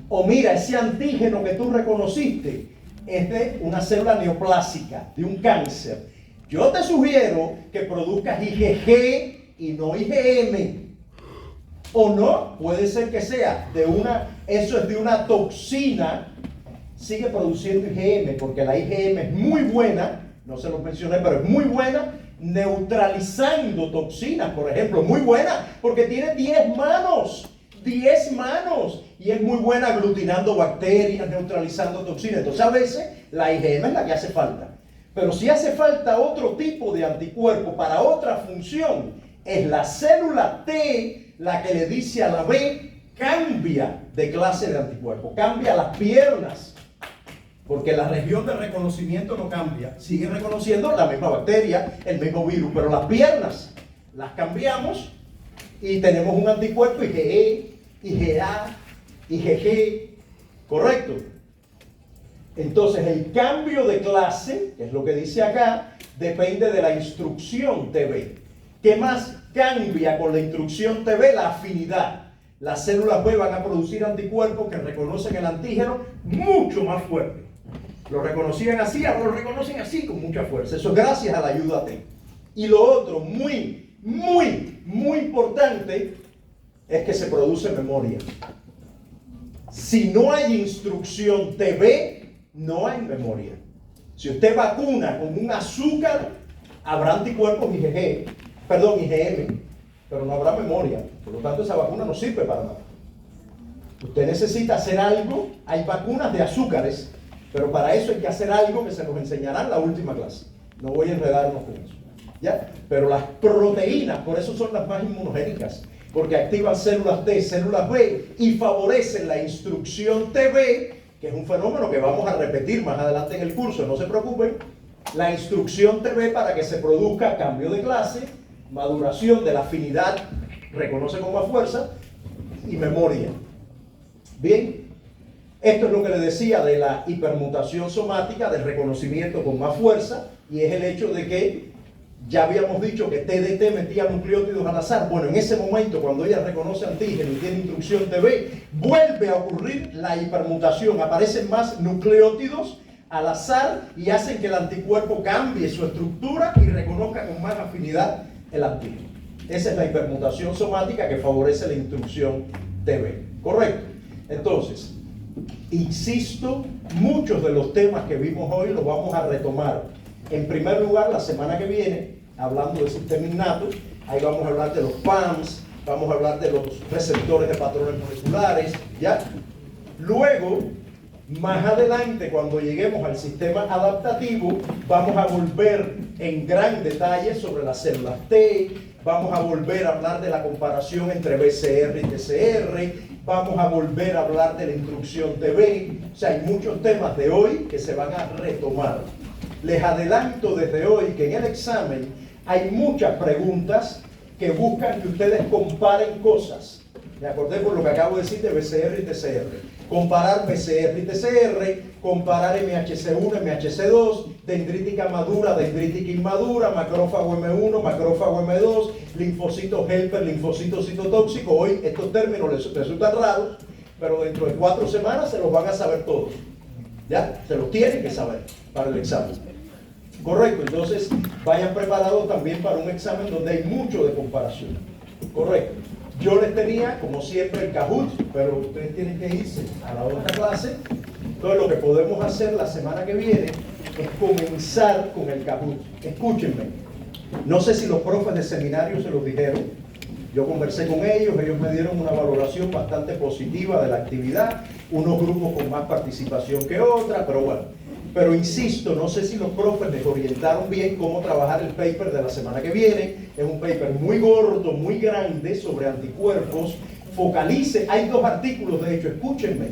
O mira, ese antígeno que tú reconociste es de una célula neoplásica, de un cáncer. Yo te sugiero que produzcas IgG y no IgM. O no, puede ser que sea eso es de una toxina, sigue produciendo IgM, porque la IgM es muy buena, no se los mencioné, pero es muy buena neutralizando toxinas, por ejemplo, muy buena, porque tiene 10 manos, y es muy buena aglutinando bacterias, neutralizando toxinas. Entonces a veces la IgM es la que hace falta, pero si hace falta otro tipo de anticuerpo para otra función, es la célula T la que le dice a la B, cambia de clase de anticuerpo, cambia las piernas, porque la región de reconocimiento no cambia, sigue reconociendo la misma bacteria, el mismo virus, pero las piernas las cambiamos y tenemos un anticuerpo IgE, IgA, IgG, ¿correcto? Entonces el cambio de clase, que es lo que dice acá, depende de la instrucción TB. ¿Qué más cambia con la instrucción TB? La afinidad. Las células B van a producir anticuerpos que reconocen el antígeno mucho más fuerte. Lo reconocían así, ahora lo reconocen así con mucha fuerza. Eso es gracias a la ayuda T. Y lo otro, muy importante, es que se produce memoria. Si no hay instrucción TB, no hay memoria. Si usted vacuna con un azúcar, habrá anticuerpos IgM, pero no habrá memoria. Por lo tanto, esa vacuna no sirve para nada. Usted necesita hacer algo. Hay vacunas de azúcares, pero para eso hay que hacer algo que se nos enseñará en la última clase. No voy a enredarnos con eso, ¿ya? Pero las proteínas, por eso son las más inmunogénicas, porque activan células T, células B y favorecen la instrucción TB, que es un fenómeno que vamos a repetir más adelante en el curso, no se preocupen. La instrucción TB para que se produzca cambio de clase, maduración de la afinidad, reconoce con más fuerza, y memoria. Bien, esto es lo que le decía de la hipermutación somática, del reconocimiento con más fuerza, y es el hecho de que ya habíamos dicho que TDT metía nucleótidos al azar. Bueno, en ese momento, cuando ella reconoce antígeno y tiene instrucción TB, vuelve a ocurrir la hipermutación, aparecen más nucleótidos al azar y hacen que el anticuerpo cambie su estructura y reconozca con más afinidad el antígeno. Esa es la hipermutación somática que favorece la instrucción TB. ¿Correcto? Entonces, insisto, muchos de los temas que vimos hoy los vamos a retomar. En primer lugar, la semana que viene, hablando del sistema innato, ahí vamos a hablar de los PAMs, vamos a hablar de los receptores de patrones moleculares, ¿ya? Luego, más adelante, cuando lleguemos al sistema adaptativo, vamos a volver en gran detalle sobre las células T, vamos a volver a hablar de la comparación entre BCR y TCR, vamos a volver a hablar de la instrucción TB. O sea, hay muchos temas de hoy que se van a retomar. Les adelanto desde hoy que en el examen hay muchas preguntas que buscan que ustedes comparen cosas. Me acordé por lo que acabo de decir de BCR y TCR. Comparar BCR y TCR, comparar MHC1, MHC2, dendrítica madura, dendrítica inmadura, macrófago M1, macrófago M2, linfocito helper, linfocito citotóxico. Hoy estos términos les resultan raros, pero dentro de 4 semanas se los van a saber todos. ¿Ya? Se los tienen que saber para el examen. Correcto, entonces vayan preparados también para un examen donde hay mucho de comparación. Correcto. Yo les tenía, como siempre, el Kahoot, pero ustedes tienen que irse a la otra clase. Entonces lo que podemos hacer la semana que viene es comenzar con el Kahoot. Escúchenme. No sé si los profes de seminario se los dijeron. Yo conversé con ellos me dieron una valoración bastante positiva de la actividad, unos grupos con más participación que otras, pero bueno. Pero insisto, no sé si los profes les orientaron bien cómo trabajar el paper de la semana que viene. Es un paper muy gordo, muy grande, sobre anticuerpos. Focalice, hay 2 artículos, de hecho, escúchenme.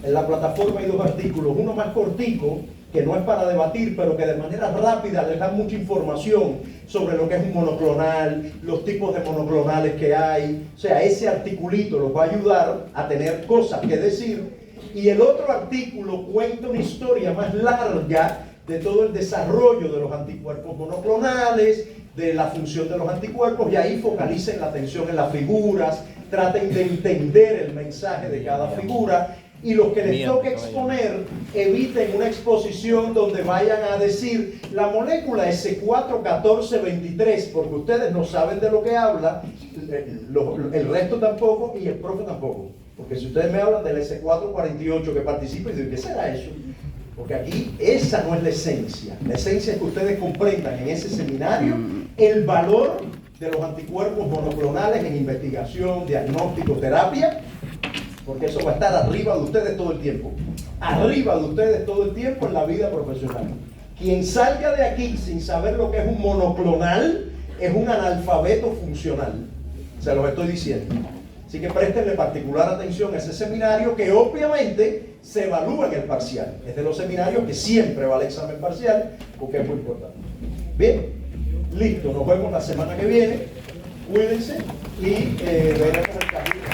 En la plataforma hay 2 artículos, uno más cortico, que no es para debatir, pero que de manera rápida les da mucha información sobre lo que es un monoclonal, los tipos de monoclonales que hay. O sea, ese articulito los va a ayudar a tener cosas que decir. Y el otro artículo cuenta una historia más larga de todo el desarrollo de los anticuerpos monoclonales, de la función de los anticuerpos, y ahí focalicen la atención en las figuras, traten de entender el mensaje de cada figura, y los que les toque exponer, eviten una exposición donde vayan a decir la molécula S4-14-23, porque ustedes no saben de lo que habla, el resto tampoco, y el profe tampoco. Porque si ustedes me hablan del S448 que participa, y digo, ¿qué será eso? Porque aquí esa no es la esencia. La esencia es que ustedes comprendan en ese seminario el valor de los anticuerpos monoclonales en investigación, diagnóstico, terapia, porque eso va a estar arriba de ustedes todo el tiempo. Arriba de ustedes todo el tiempo en la vida profesional. Quien salga de aquí sin saber lo que es un monoclonal es un analfabeto funcional. Se los estoy diciendo. Así que préstenle particular atención a ese seminario que obviamente se evalúa en el parcial. Es de los seminarios que siempre va al examen parcial porque es muy importante. Bien, listo, nos vemos la semana que viene. Cuídense y veremos el camino.